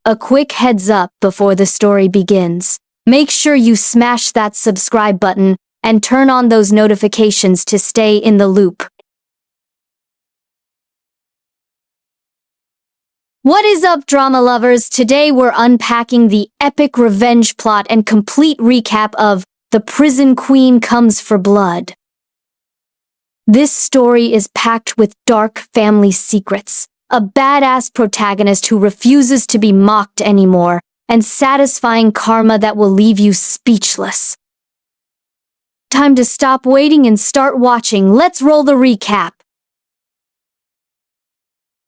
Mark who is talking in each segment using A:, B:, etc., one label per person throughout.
A: A quick heads up before the story begins. Make sure you smash that subscribe button and turn on those notifications to stay in the loop. What is up, drama lovers? Today we're unpacking the epic revenge plot and complete recap of The Prison Queen Comes for Blood. This story is packed with dark family secrets, a badass protagonist who refuses to be mocked anymore, and satisfying karma that will leave you speechless. Time to stop waiting and start watching. Let's roll the recap.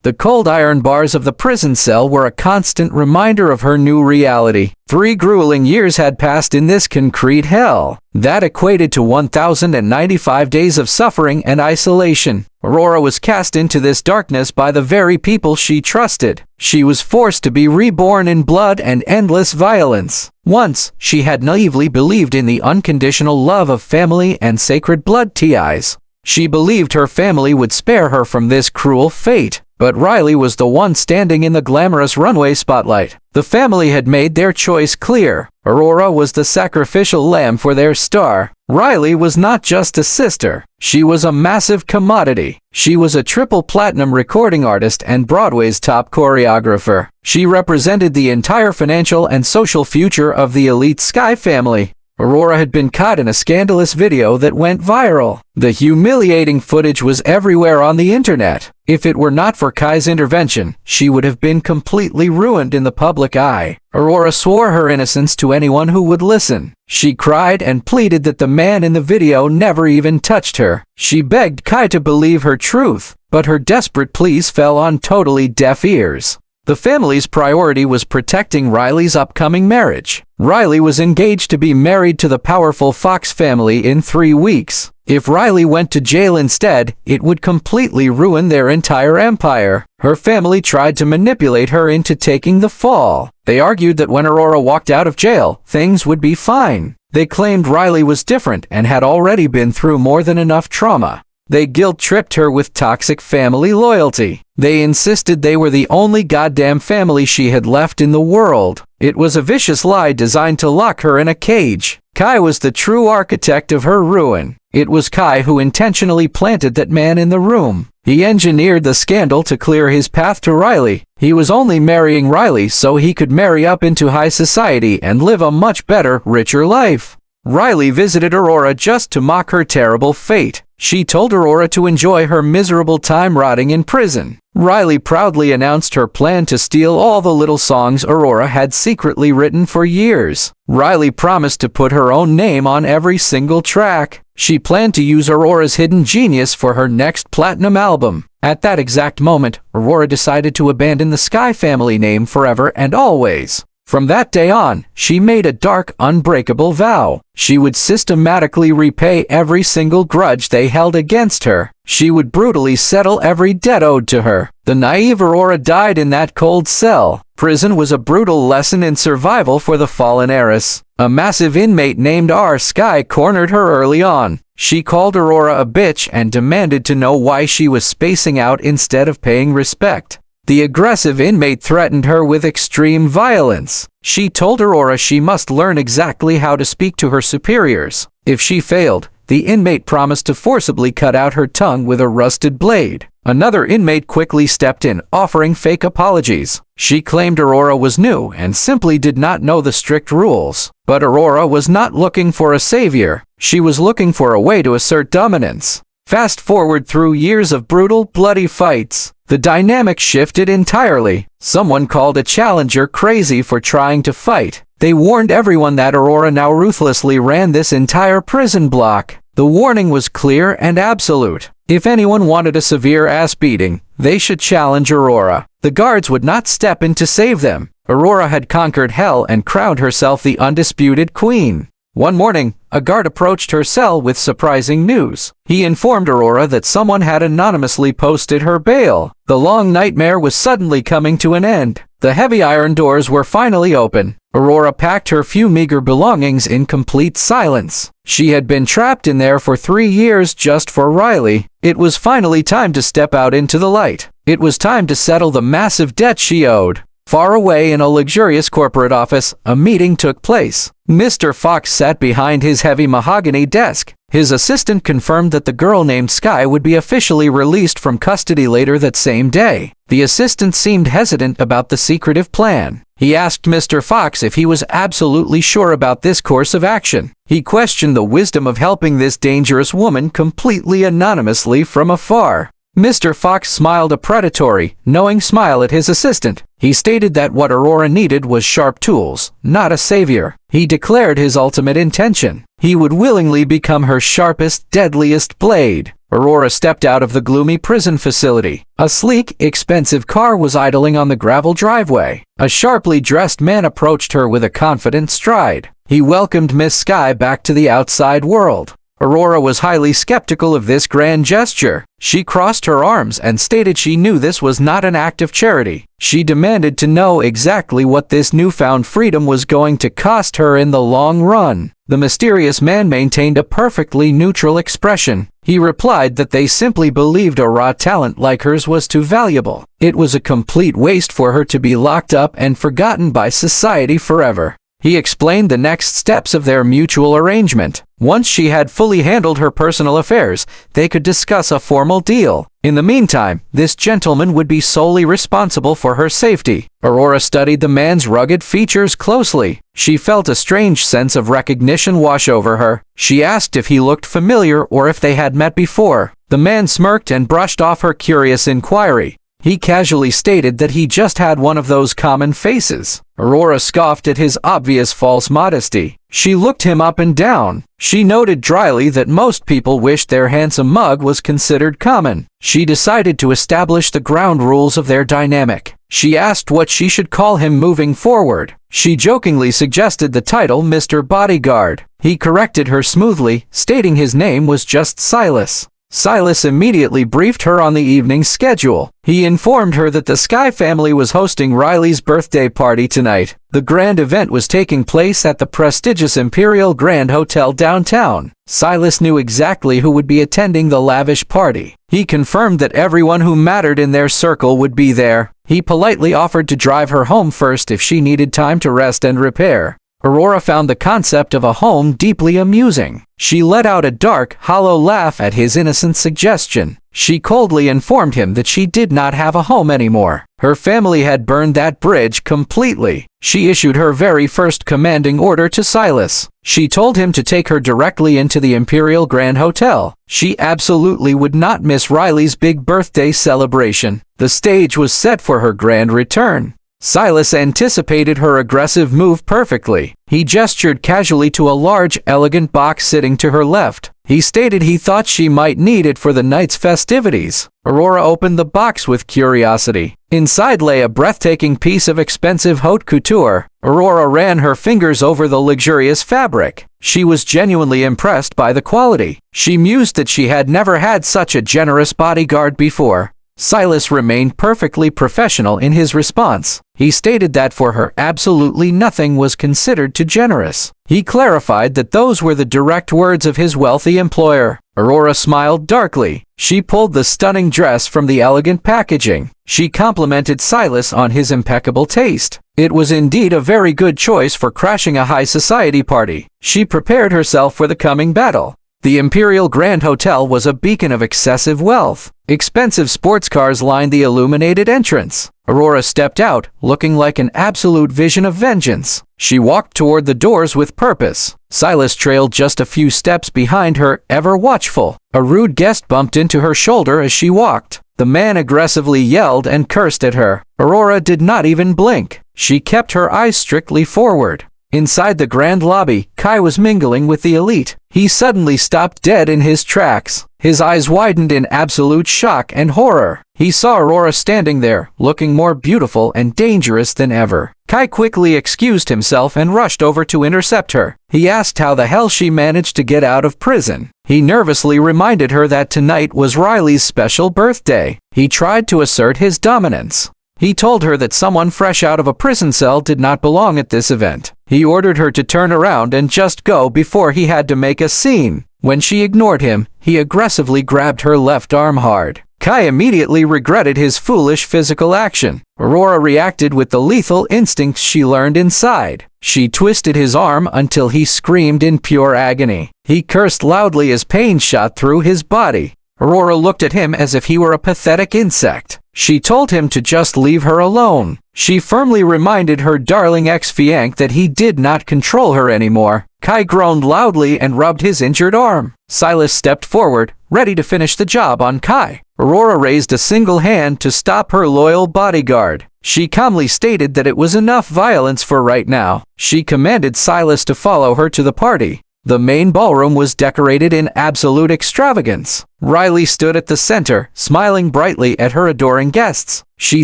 B: The cold iron bars of the prison cell were a constant reminder of her new reality. 3 grueling years had passed in this concrete hell. That equated to 1,095 days of suffering and isolation. Aurora was cast into this darkness by the very people she trusted. She was forced to be reborn in blood and endless violence. Once, she had naively believed in the unconditional love of family and sacred blood ties. She believed her family would spare her from this cruel fate. But Riley was the one standing in the glamorous runway spotlight. The family had made their choice clear. Aurora was the sacrificial lamb for their star. Riley was not just a sister. She was a massive commodity. She was a triple platinum recording artist and Broadway's top choreographer. She represented the entire financial and social future of the elite Sky family. Aurora had been caught in a scandalous video that went viral. The humiliating footage was everywhere on the internet. If it were not for Kai's intervention, she would have been completely ruined in the public eye. Aurora swore her innocence to anyone who would listen. She cried and pleaded that the man in the video never even touched her. She begged Kai to believe her truth, but her desperate pleas fell on totally deaf ears. The family's priority was protecting Riley's upcoming marriage. Riley was engaged to be married to the powerful Fox family in 3 weeks. If Riley went to jail instead, it would completely ruin their entire empire. Her family tried to manipulate her into taking the fall. They argued that when Aurora walked out of jail, things would be fine. They claimed Riley was different and had already been through more than enough trauma. They guilt-tripped her with toxic family loyalty. They insisted they were the only goddamn family she had left in the world. It was a vicious lie designed to lock her in a cage. Kai was the true architect of her ruin. It was Kai who intentionally planted that man in the room. He engineered the scandal to clear his path to Riley. He was only marrying Riley so he could marry up into high society and live a much better, richer life. Riley visited Aurora just to mock her terrible fate. She told Aurora to enjoy her miserable time rotting in prison. Riley proudly announced her plan to steal all the little songs Aurora had secretly written for years. Riley promised to put her own name on every single track. She planned to use Aurora's hidden genius for her next platinum album. At that exact moment, Aurora decided to abandon the Sky family name forever and always. From that day on, she made a dark, unbreakable vow. She would systematically repay every single grudge they held against her. She would brutally settle every debt owed to her. The naive Aurora died in that cold cell. Prison was a brutal lesson in survival for the fallen heiress. A massive inmate named R. Sky cornered her early on. She called Aurora a bitch and demanded to know why she was spacing out instead of paying respect. The aggressive inmate threatened her with extreme violence. She told Aurora she must learn exactly how to speak to her superiors. If she failed, the inmate promised to forcibly cut out her tongue with a rusted blade. Another inmate quickly stepped in, offering fake apologies. She claimed Aurora was new and simply did not know the strict rules. But Aurora was not looking for a savior. She was looking for a way to assert dominance. Fast forward through years of brutal, bloody fights. The dynamic shifted entirely. Someone called a challenger crazy for trying to fight. They warned everyone that Aurora now ruthlessly ran this entire prison block. The warning was clear and absolute. If anyone wanted a severe ass beating, they should challenge Aurora. The guards would not step in to save them. Aurora had conquered hell and crowned herself the undisputed queen. One morning, a guard approached her cell with surprising news. He informed Aurora that someone had anonymously posted her bail. The long nightmare was suddenly coming to an end. The heavy iron doors were finally open. Aurora packed her few meager belongings in complete silence. She had been trapped in there for 3 years just for Riley. It was finally time to step out into the light. It was time to settle the massive debt she owed. Far away in a luxurious corporate office, a meeting took place. Mr. Fox sat behind his heavy mahogany desk. His assistant confirmed that the girl named Sky would be officially released from custody later that same day. The assistant seemed hesitant about the secretive plan. He asked Mr. Fox if he was absolutely sure about this course of action. He questioned the wisdom of helping this dangerous woman completely anonymously from afar. Mr. Fox smiled a predatory, knowing smile at his assistant. He stated that what Aurora needed was sharp tools, not a savior. He declared his ultimate intention. He would willingly become her sharpest, deadliest blade. Aurora stepped out of the gloomy prison facility. A sleek, expensive car was idling on the gravel driveway. A sharply dressed man approached her with a confident stride. He welcomed Miss Sky back to the outside world. Aurora was highly skeptical of this grand gesture. She crossed her arms and stated she knew this was not an act of charity. She demanded to know exactly what this newfound freedom was going to cost her in the long run. The mysterious man maintained a perfectly neutral expression. He replied that they simply believed a raw talent like hers was too valuable. It was a complete waste for her to be locked up and forgotten by society forever. He explained the next steps of their mutual arrangement. Once she had fully handled her personal affairs, they could discuss a formal deal. In the meantime, this gentleman would be solely responsible for her safety. Aurora studied the man's rugged features closely. She felt a strange sense of recognition wash over her. She asked if he looked familiar or if they had met before. The man smirked and brushed off her curious inquiry. He casually stated that he just had one of those common faces. Aurora scoffed at his obvious false modesty. She looked him up and down. She noted dryly that most people wished their handsome mug was considered common. She decided to establish the ground rules of their dynamic. She asked what she should call him moving forward. She jokingly suggested the title Mr. Bodyguard. He corrected her smoothly, stating his name was just Silas. Silas immediately briefed her on the evening's schedule. He informed her that the Sky family was hosting Riley's birthday party tonight. The grand event was taking place at the prestigious Imperial Grand Hotel downtown. Silas knew exactly who would be attending the lavish party. He confirmed that everyone who mattered in their circle would be there. He politely offered to drive her home first if she needed time to rest and repair. Aurora found the concept of a home deeply amusing. She let out a dark, hollow laugh at his innocent suggestion. She coldly informed him that she did not have a home anymore. Her family had burned that bridge completely. She issued her very first commanding order to Silas. She told him to take her directly into the Imperial Grand Hotel. She absolutely would not miss Riley's big birthday celebration. The stage was set for her grand return. Silas anticipated her aggressive move perfectly. He gestured casually to a large, elegant box sitting to her left. He stated he thought she might need it for the night's festivities. Aurora opened the box with curiosity. Inside lay a breathtaking piece of expensive haute couture. Aurora ran her fingers over the luxurious fabric. She was genuinely impressed by the quality. She mused that she had never had such a generous bodyguard before. Silas remained perfectly professional in his response. He stated that for her absolutely nothing was considered too generous. He clarified that those were the direct words of his wealthy employer. Aurora smiled darkly. She pulled the stunning dress from the elegant packaging. She complimented Silas on his impeccable taste. It was indeed a very good choice for crashing a high society party. She prepared herself for the coming battle. The Imperial Grand Hotel was a beacon of excessive wealth. Expensive sports cars lined the illuminated entrance. Aurora stepped out, looking like an absolute vision of vengeance. She walked toward the doors with purpose. Silas trailed just a few steps behind her, ever watchful. A rude guest bumped into her shoulder as she walked. The man aggressively yelled and cursed at her. Aurora did not even blink. She kept her eyes strictly forward. Inside the grand lobby, Kai was mingling with the elite. He suddenly stopped dead in his tracks. His eyes widened in absolute shock and horror. He saw Aurora standing there, looking more beautiful and dangerous than ever. Kai quickly excused himself and rushed over to intercept her. He asked how the hell she managed to get out of prison. He nervously reminded her that tonight was Riley's special birthday. He tried to assert his dominance. He told her that someone fresh out of a prison cell did not belong at this event. He ordered her to turn around and just go before he had to make a scene. When she ignored him, he aggressively grabbed her left arm hard. Kai immediately regretted his foolish physical action. Aurora reacted with the lethal instincts she learned inside. She twisted his arm until he screamed in pure agony. He cursed loudly as pain shot through his body. Aurora looked at him as if he were a pathetic insect. She told him to just leave her alone. She firmly reminded her darling ex-fiancé that he did not control her anymore. Kai groaned loudly and rubbed his injured arm. Silas stepped forward, ready to finish the job on Kai. Aurora raised a single hand to stop her loyal bodyguard. She calmly stated that it was enough violence for right now. She commanded Silas to follow her to the party. The main ballroom was decorated in absolute extravagance. Riley stood at the center, smiling brightly at her adoring guests. She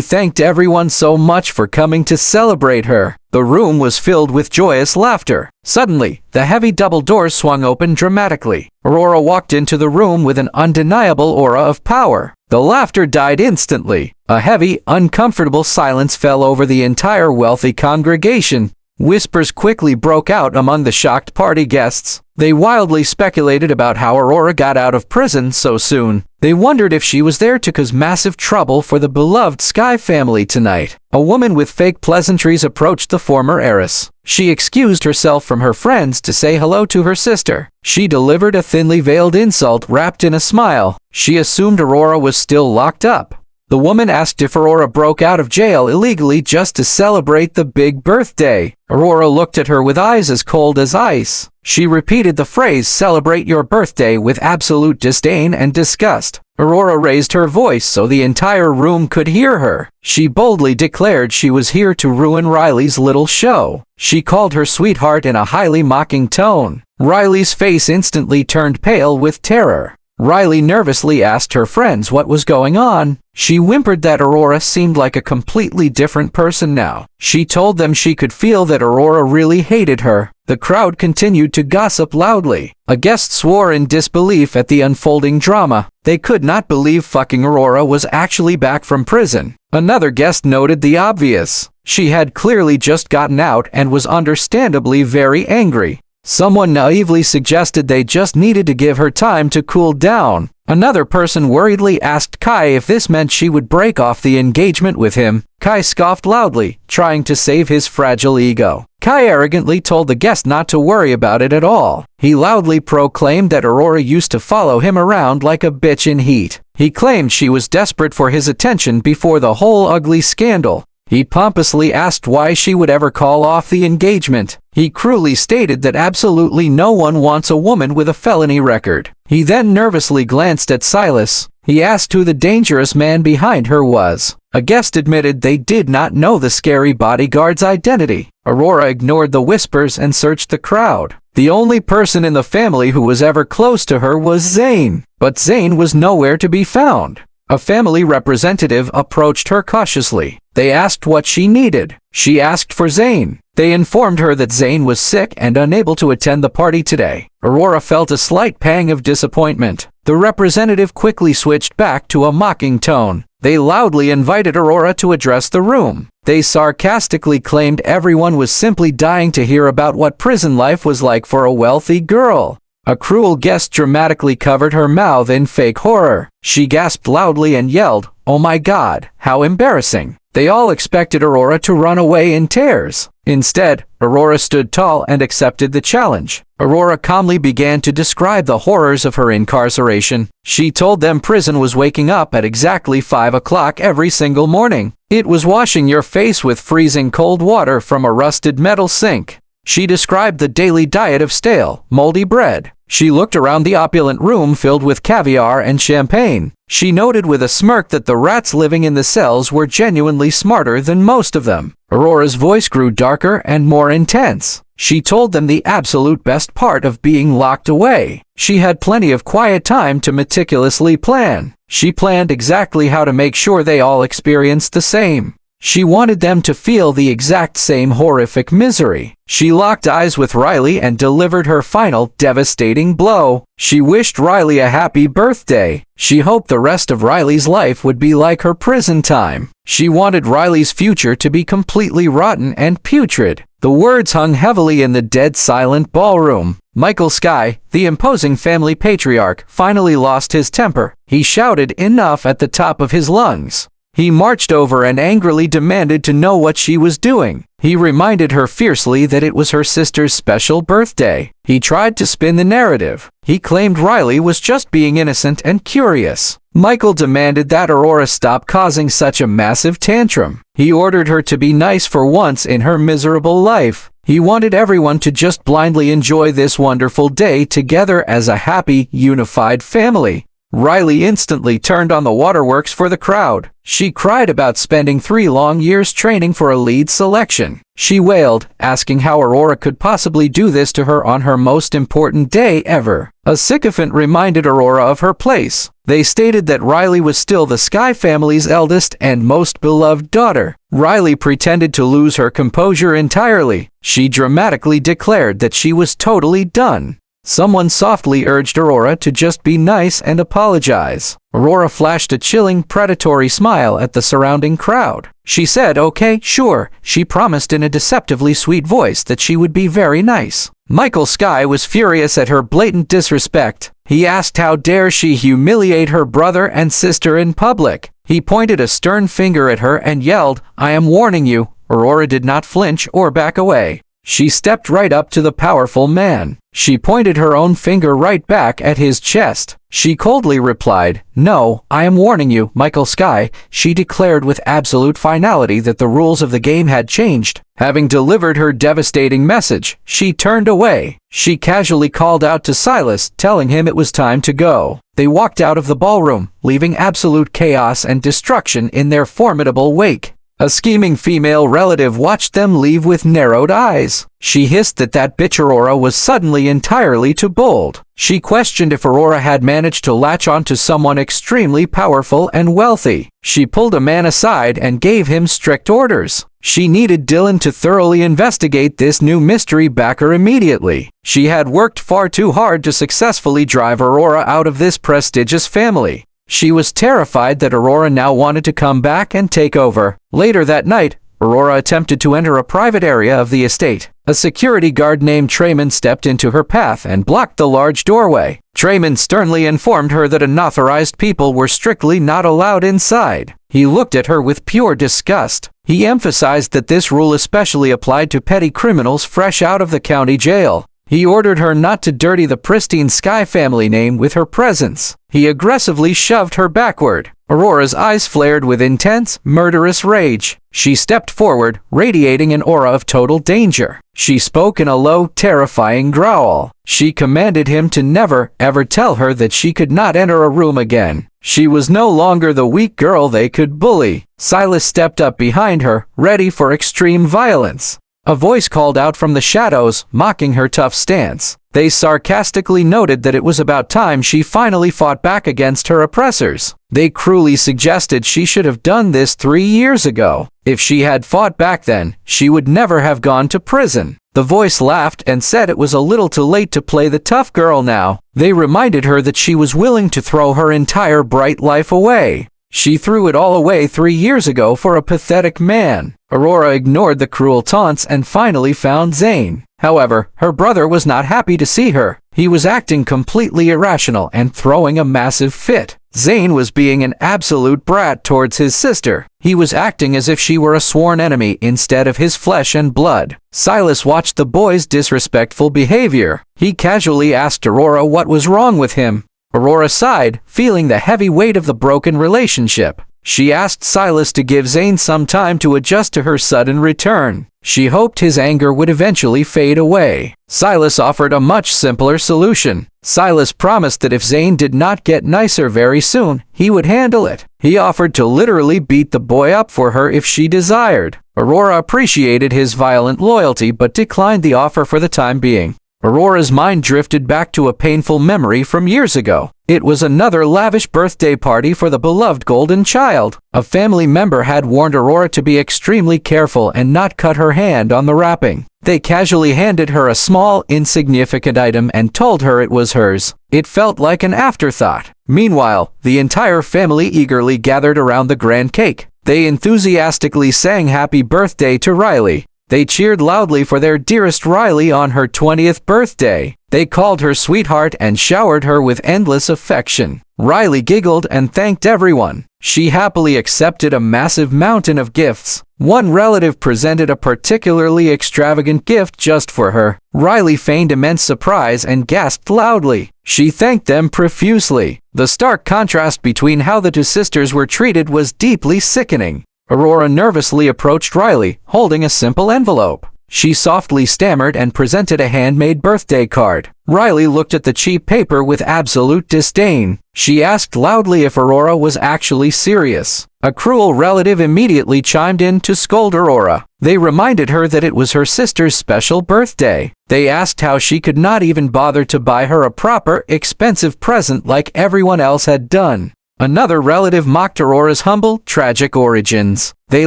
B: thanked everyone so much for coming to celebrate her. The room was filled with joyous laughter. Suddenly, the heavy double doors swung open dramatically. Aurora walked into the room with an undeniable aura of power. The laughter died instantly. A heavy, uncomfortable silence fell over the entire wealthy congregation. Whispers quickly broke out among the shocked party guests. They wildly speculated about how Aurora got out of prison so soon. They wondered if she was there to cause massive trouble for the beloved Sky family tonight. A woman with fake pleasantries approached the former heiress. She excused herself from her friends to say hello to her sister. She delivered a thinly veiled insult wrapped in a smile. She assumed Aurora was still locked up. The woman asked if Aurora broke out of jail illegally just to celebrate the big birthday. Aurora looked at her with eyes as cold as ice. She repeated the phrase "celebrate your birthday" with absolute disdain and disgust. Aurora raised her voice so the entire room could hear her. She boldly declared she was here to ruin Riley's little show. She called her sweetheart in a highly mocking tone. Riley's face instantly turned pale with terror. Riley nervously asked her friends what was going on. She whimpered that Aurora seemed like a completely different person now. She told them she could feel that Aurora really hated her. The crowd continued to gossip loudly. A guest swore in disbelief at the unfolding drama. They could not believe fucking Aurora was actually back from prison. Another guest noted the obvious. She had clearly just gotten out and was understandably very angry. Someone naively suggested they just needed to give her time to cool down. Another person worriedly asked Kai if this meant she would break off the engagement with him. Kai scoffed loudly, trying to save his fragile ego. Kai arrogantly told the guest not to worry about it at all. He loudly proclaimed that Aurora used to follow him around like a bitch in heat. He claimed she was desperate for his attention before the whole ugly scandal. He pompously asked why she would ever call off the engagement. He cruelly stated that absolutely no one wants a woman with a felony record. He then nervously glanced at Silas. He asked who the dangerous man behind her was. A guest admitted they did not know the scary bodyguard's identity. Aurora ignored the whispers and searched the crowd. The only person in the family who was ever close to her was Zane. But Zane was nowhere to be found. A family representative approached her cautiously. They asked what she needed. She asked for Zane. They informed her that Zane was sick and unable to attend the party today. Aurora felt a slight pang of disappointment. The representative quickly switched back to a mocking tone. They loudly invited Aurora to address the room. They sarcastically claimed everyone was simply dying to hear about what prison life was like for a wealthy girl. A cruel guest dramatically covered her mouth in fake horror. She gasped loudly and yelled, "Oh my God, how embarrassing." They all expected Aurora to run away in tears. Instead, Aurora stood tall and accepted the challenge. Aurora calmly began to describe the horrors of her incarceration. She told them prison was waking up at exactly 5 o'clock every single morning. It was washing your face with freezing cold water from a rusted metal sink. She described the daily diet of stale, moldy bread. She looked around the opulent room filled with caviar and champagne. She noted with a smirk that the rats living in the cells were genuinely smarter than most of them. Aurora's voice grew darker and more intense. She told them the absolute best part of being locked away. She had plenty of quiet time to meticulously plan. She planned exactly how to make sure they all experienced the same. She wanted them to feel the exact same horrific misery. She locked eyes with Riley and delivered her final devastating blow. She wished Riley a happy birthday. She hoped the rest of Riley's life would be like her prison time. She wanted Riley's future to be completely rotten and putrid. The words hung heavily in the dead silent ballroom. Michael Skye, the imposing family patriarch, finally lost his temper. He shouted enough at the top of his lungs. He marched over and angrily demanded to know what she was doing. He reminded her fiercely that it was her sister's special birthday. He tried to spin the narrative. He claimed Riley was just being innocent and curious. Michael demanded that Aurora stop causing such a massive tantrum. He ordered her to be nice for once in her miserable life. He wanted everyone to just blindly enjoy this wonderful day together as a happy, unified family. Riley instantly turned on the waterworks for the crowd. She cried about spending 3 long years training for a lead selection. She wailed, asking how Aurora could possibly do this to her on her most important day ever. A sycophant reminded Aurora of her place. They stated that Riley was still the Skye family's eldest and most beloved daughter. Riley pretended to lose her composure entirely. She dramatically declared that she was totally done. Someone softly urged Aurora to just be nice and apologize. Aurora flashed a chilling, predatory smile at the surrounding crowd. She said, "Okay, sure." She promised in a deceptively sweet voice that she would be very nice. Michael Skye was furious at her blatant disrespect. He asked how dare she humiliate her brother and sister in public. He pointed a stern finger at her and yelled, "I am warning you." Aurora did not flinch or back away. She stepped right up to the powerful man. She pointed her own finger right back at his chest. She coldly replied, "No, I am warning you, Michael Skye." She declared with absolute finality that the rules of the game had changed. Having delivered her devastating message, she turned away. She casually called out to Silas, telling him it was time to go. They walked out of the ballroom, leaving absolute chaos and destruction in their formidable wake. A scheming female relative watched them leave with narrowed eyes. She hissed that bitch Aurora was suddenly entirely too bold. She questioned if Aurora had managed to latch onto someone extremely powerful and wealthy. She pulled a man aside and gave him strict orders. She needed Dylan to thoroughly investigate this new mystery backer immediately. She had worked far too hard to successfully drive Aurora out of this prestigious family. She was terrified that Aurora now wanted to come back and take over. Later that night, Aurora attempted to enter a private area of the estate. A security guard named Trayman stepped into her path and blocked the large doorway. Trayman sternly informed her that unauthorized people were strictly not allowed inside. He looked at her with pure disgust. He emphasized that this rule especially applied to petty criminals fresh out of the county jail. He ordered her not to dirty the pristine Skye family name with her presence. He aggressively shoved her backward. Aurora's eyes flared with intense, murderous rage. She stepped forward, radiating an aura of total danger. She spoke in a low, terrifying growl. She commanded him to never, ever tell her that she could not enter a room again. She was no longer the weak girl they could bully. Silas stepped up behind her, ready for extreme violence. A voice called out from the shadows, mocking her tough stance. They sarcastically noted that it was about time she finally fought back against her oppressors. They cruelly suggested she should have done this 3 years ago. If she had fought back then, she would never have gone to prison. The voice laughed and said it was a little too late to play the tough girl now. They reminded her that she was willing to throw her entire bright life away. She threw it all away 3 years ago for a pathetic man. Aurora ignored the cruel taunts and finally found Zane. However, her brother was not happy to see her. He was acting completely irrational and throwing a massive fit. Zane was being an absolute brat towards his sister. He was acting as if she were a sworn enemy instead of his flesh and blood. Silas watched the boy's disrespectful behavior. He casually asked Aurora what was wrong with him. Aurora sighed, feeling the heavy weight of the broken relationship. She asked Silas to give Zane some time to adjust to her sudden return. She hoped his anger would eventually fade away. Silas offered a much simpler solution. Silas promised that if Zane did not get nicer very soon, he would handle it. He offered to literally beat the boy up for her if she desired. Aurora appreciated his violent loyalty but declined the offer for the time being. Aurora's mind drifted back to a painful memory from years ago. It was another lavish birthday party for the beloved golden child. A family member had warned Aurora to be extremely careful and not cut her hand on the wrapping. They casually handed her a small, insignificant item and told her it was hers. It felt like an afterthought. Meanwhile, the entire family eagerly gathered around the grand cake. They enthusiastically sang happy birthday to Riley. They cheered loudly for their dearest Riley on her 20th birthday. They called her sweetheart and showered her with endless affection. Riley giggled and thanked everyone. She happily accepted a massive mountain of gifts. One relative presented a particularly extravagant gift just for her. Riley feigned immense surprise and gasped loudly. She thanked them profusely. The stark contrast between how the two sisters were treated was deeply sickening. Aurora nervously approached Riley, holding a simple envelope. She softly stammered and presented a handmade birthday card. Riley looked at the cheap paper with absolute disdain. She asked loudly if Aurora was actually serious. A cruel relative immediately chimed in to scold Aurora. They reminded her that it was her sister's special birthday. They asked how she could not even bother to buy her a proper, expensive present like everyone else had done. Another relative mocked Aurora's humble, tragic origins. They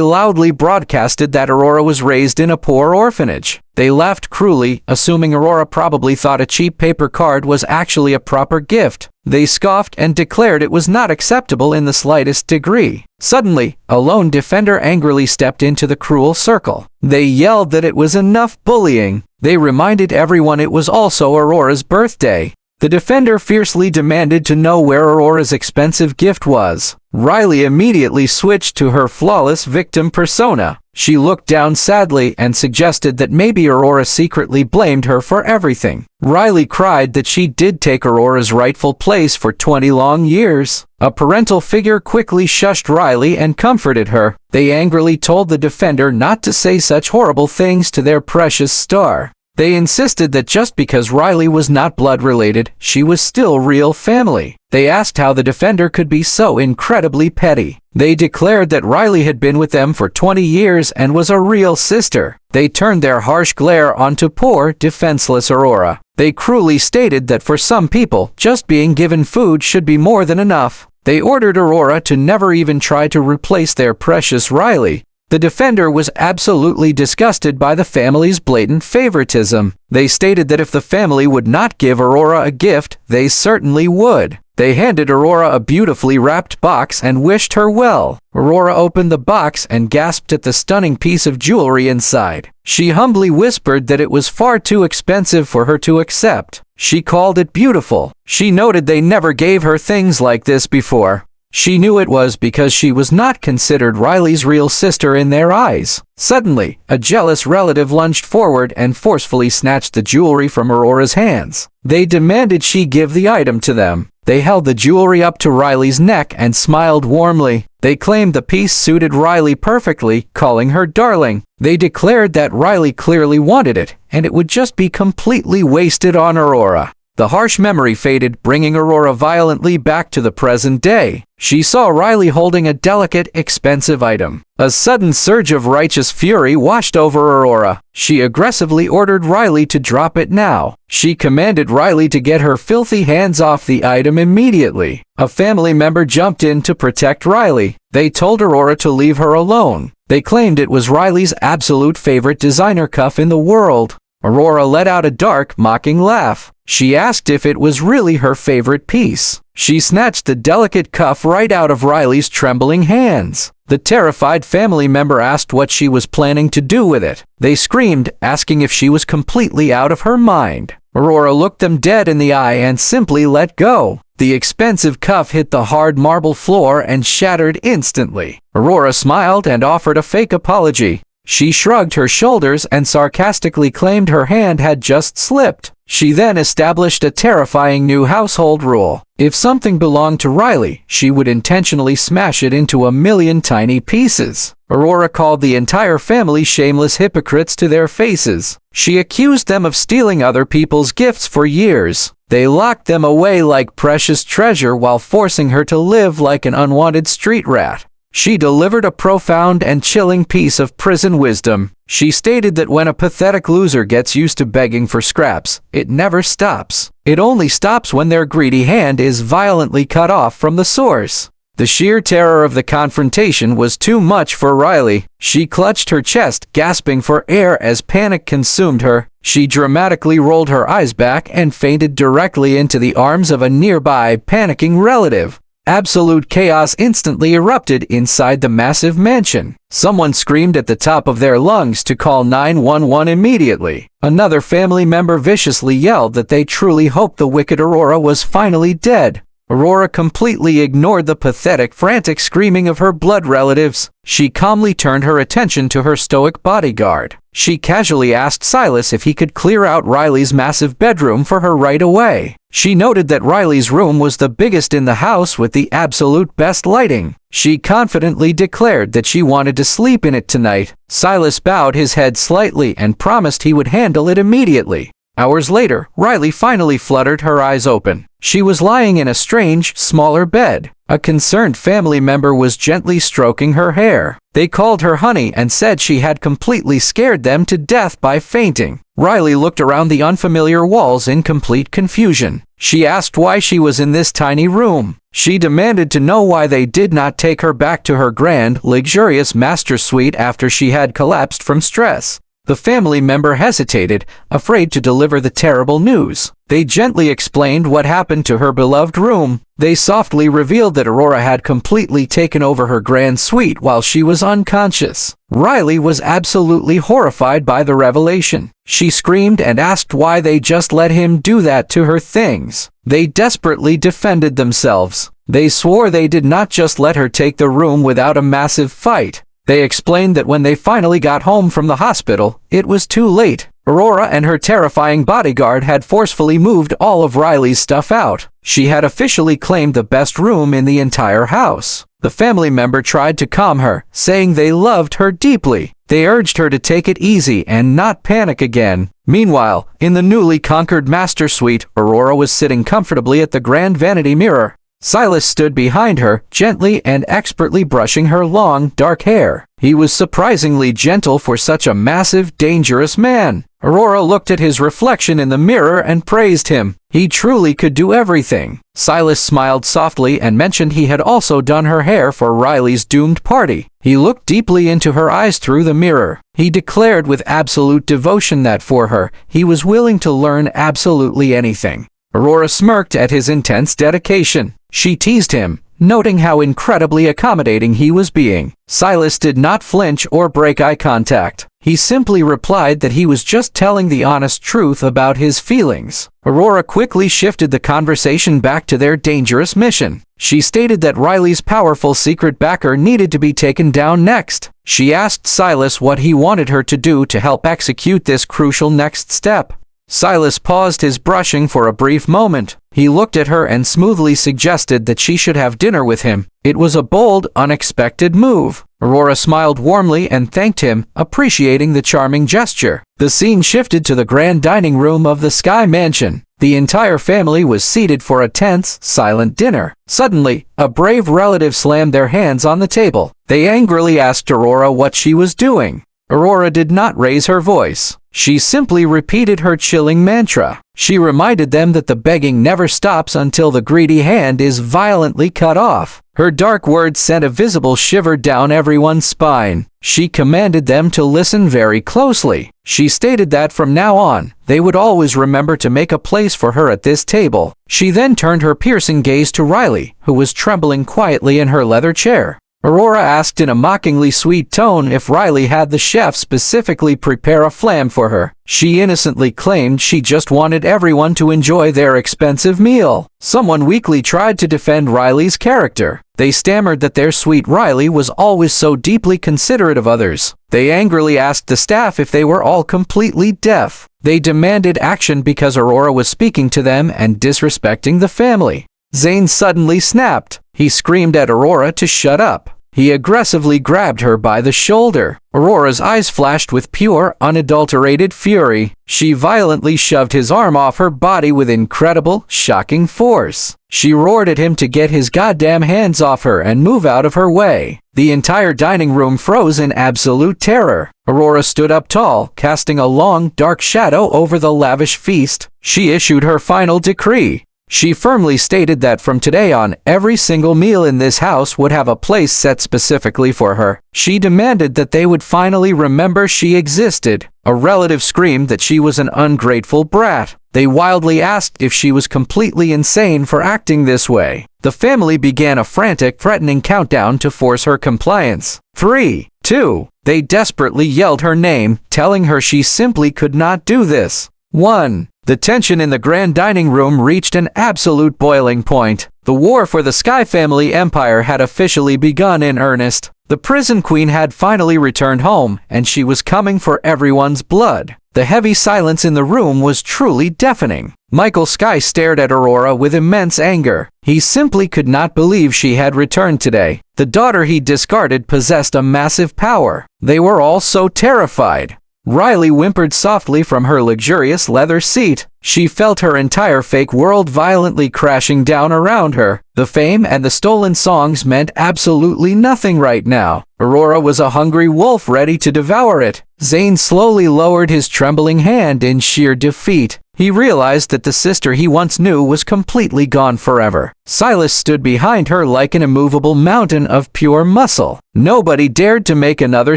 B: loudly broadcasted that Aurora was raised in a poor orphanage. They laughed cruelly, assuming Aurora probably thought a cheap paper card was actually a proper gift. They scoffed and declared it was not acceptable in the slightest degree. Suddenly, a lone defender angrily stepped into the cruel circle. They yelled that it was enough bullying. They reminded everyone it was also Aurora's birthday. The defender fiercely demanded to know where Aurora's expensive gift was. Riley immediately switched to her flawless victim persona. She looked down sadly and suggested that maybe Aurora secretly blamed her for everything. Riley cried that she did take Aurora's rightful place for 20 long years. A parental figure quickly shushed Riley and comforted her. They angrily told the defender not to say such horrible things to their precious star. They insisted that just because Riley was not blood-related, she was still real family. They asked how the defender could be so incredibly petty. They declared that Riley had been with them for 20 years and was a real sister. They turned their harsh glare onto poor, defenseless Aurora. They cruelly stated that for some people, just being given food should be more than enough. They ordered Aurora to never even try to replace their precious Riley. The defender was absolutely disgusted by the family's blatant favoritism. They stated that if the family would not give Aurora a gift, they certainly would. They handed Aurora a beautifully wrapped box and wished her well. Aurora opened the box and gasped at the stunning piece of jewelry inside. She humbly whispered that it was far too expensive for her to accept. She called it beautiful. She noted they never gave her things like this before. She knew it was because she was not considered Riley's real sister in their eyes. Suddenly, a jealous relative lunged forward and forcefully snatched the jewelry from Aurora's hands. They demanded she give the item to them. They held the jewelry up to Riley's neck and smiled warmly. They claimed the piece suited Riley perfectly, calling her darling. They declared that Riley clearly wanted it, and it would just be completely wasted on Aurora. The harsh memory faded, bringing Aurora violently back to the present day. She saw Riley holding a delicate, expensive item. A sudden surge of righteous fury washed over Aurora. She aggressively ordered Riley to drop it now. She commanded Riley to get her filthy hands off the item immediately. A family member jumped in to protect Riley. They told Aurora to leave her alone. They claimed it was Riley's absolute favorite designer cuff in the world. Aurora let out a dark, mocking laugh. She asked if it was really her favorite piece. She snatched the delicate cuff right out of Riley's trembling hands. The terrified family member asked what she was planning to do with it. They screamed, asking if she was completely out of her mind. Aurora looked them dead in the eye and simply let go. The expensive cuff hit the hard marble floor and shattered instantly. Aurora smiled and offered a fake apology. She shrugged her shoulders and sarcastically claimed her hand had just slipped. She then established a terrifying new household rule. If something belonged to Riley, she would intentionally smash it into 1,000,000 tiny pieces. Aurora called the entire family shameless hypocrites to their faces. She accused them of stealing other people's gifts for years. They locked them away like precious treasure while forcing her to live like an unwanted street rat. She delivered a profound and chilling piece of prison wisdom. She stated that when a pathetic loser gets used to begging for scraps, it never stops. It only stops when their greedy hand is violently cut off from the source. The sheer terror of the confrontation was too much for Riley. She clutched her chest, gasping for air as panic consumed her. She dramatically rolled her eyes back and fainted directly into the arms of a nearby, panicking relative. Absolute chaos instantly erupted inside the massive mansion. Someone screamed at the top of their lungs to call 911 immediately. Another family member viciously yelled that they truly hoped the wicked Aurora was finally dead. Aurora completely ignored the pathetic, frantic screaming of her blood relatives. She calmly turned her attention to her stoic bodyguard. She casually asked Silas if he could clear out Riley's massive bedroom for her right away. She noted that Riley's room was the biggest in the house with the absolute best lighting. She confidently declared that she wanted to sleep in it tonight. Silas bowed his head slightly and promised he would handle it immediately. Hours later, Riley finally fluttered her eyes open. She was lying in a strange, smaller bed. A concerned family member was gently stroking her hair. They called her honey and said she had completely scared them to death by fainting. Riley looked around the unfamiliar walls in complete confusion. She asked why she was in this tiny room. She demanded to know why they did not take her back to her grand, luxurious master suite after she had collapsed from stress. The family member hesitated, afraid to deliver the terrible news. They gently explained what happened to her beloved room. They softly revealed that Aurora had completely taken over her grand suite while she was unconscious. Riley was absolutely horrified by the revelation. She screamed and asked why they just let him do that to her things. They desperately defended themselves. They swore they did not just let her take the room without a massive fight. They explained that when they finally got home from the hospital, it was too late. Aurora and her terrifying bodyguard had forcefully moved all of Riley's stuff out. She had officially claimed the best room in the entire house. The family member tried to calm her, saying they loved her deeply. They urged her to take it easy and not panic again. Meanwhile, in the newly conquered master suite, Aurora was sitting comfortably at the grand vanity mirror. Silas stood behind her, gently and expertly brushing her long, dark hair. He was surprisingly gentle for such a massive, dangerous man. Aurora looked at his reflection in the mirror and praised him. He truly could do everything. Silas smiled softly and mentioned he had also done her hair for Riley's doomed party. He looked deeply into her eyes through the mirror. He declared with absolute devotion that for her, he was willing to learn absolutely anything. Aurora smirked at his intense dedication. She teased him, noting how incredibly accommodating he was being. Silas did not flinch or break eye contact. He simply replied that he was just telling the honest truth about his feelings. Aurora quickly shifted the conversation back to their dangerous mission. She stated that Riley's powerful secret backer needed to be taken down next. She asked Silas what he wanted her to do to help execute this crucial next step. Silas paused his brushing for a brief moment. He looked at her and smoothly suggested that she should have dinner with him. It was a bold, unexpected move. Aurora smiled warmly and thanked him, appreciating the charming gesture. The scene shifted to the grand dining room of the Sky Mansion. The entire family was seated for a tense, silent dinner. Suddenly, a brave relative slammed their hands on the table. They angrily asked Aurora what she was doing. Aurora did not raise her voice. She simply repeated her chilling mantra. She reminded them that the begging never stops until the greedy hand is violently cut off. Her dark words sent a visible shiver down everyone's spine. She commanded them to listen very closely. She stated that from now on, they would always remember to make a place for her at this table. She then turned her piercing gaze to Riley, who was trembling quietly in her leather chair. Aurora asked in a mockingly sweet tone if Riley had the chef specifically prepare a flam for her. She innocently claimed she just wanted everyone to enjoy their expensive meal. Someone weakly tried to defend Riley's character. They stammered that their sweet Riley was always so deeply considerate of others. They angrily asked the staff if they were all completely deaf. They demanded action because Aurora was speaking to them and disrespecting the family. Zane suddenly snapped. He screamed at Aurora to shut up. He aggressively grabbed her by the shoulder. Aurora's eyes flashed with pure, unadulterated fury. She violently shoved his arm off her body with incredible, shocking force. She roared at him to get his goddamn hands off her and move out of her way. The entire dining room froze in absolute terror. Aurora stood up tall, casting a long, dark shadow over the lavish feast. She issued her final decree. She firmly stated that from today on, every single meal in this house would have a place set specifically for her. She demanded that they would finally remember she existed. A relative screamed that she was an ungrateful brat. They wildly asked if she was completely insane for acting this way. The family began a frantic, threatening countdown to force her compliance. 3, 2. They desperately yelled her name, telling her she simply could not do this. 1. The tension in the grand dining room reached an absolute boiling point. The war for the Sky family empire had officially begun in earnest. The prison queen had finally returned home, and she was coming for everyone's blood. The heavy silence in the room was truly deafening. Michael Sky stared at Aurora with immense anger. He simply could not believe she had returned today. The daughter he discarded possessed a massive power. They were all so terrified. Riley whimpered softly from her luxurious leather seat. She felt her entire fake world violently crashing down around her. The fame and the stolen songs meant absolutely nothing right now. Aurora was a hungry wolf ready to devour it. Zane slowly lowered his trembling hand in sheer defeat. He realized that the sister he once knew was completely gone forever. Silas stood behind her like an immovable mountain of pure muscle. Nobody dared to make another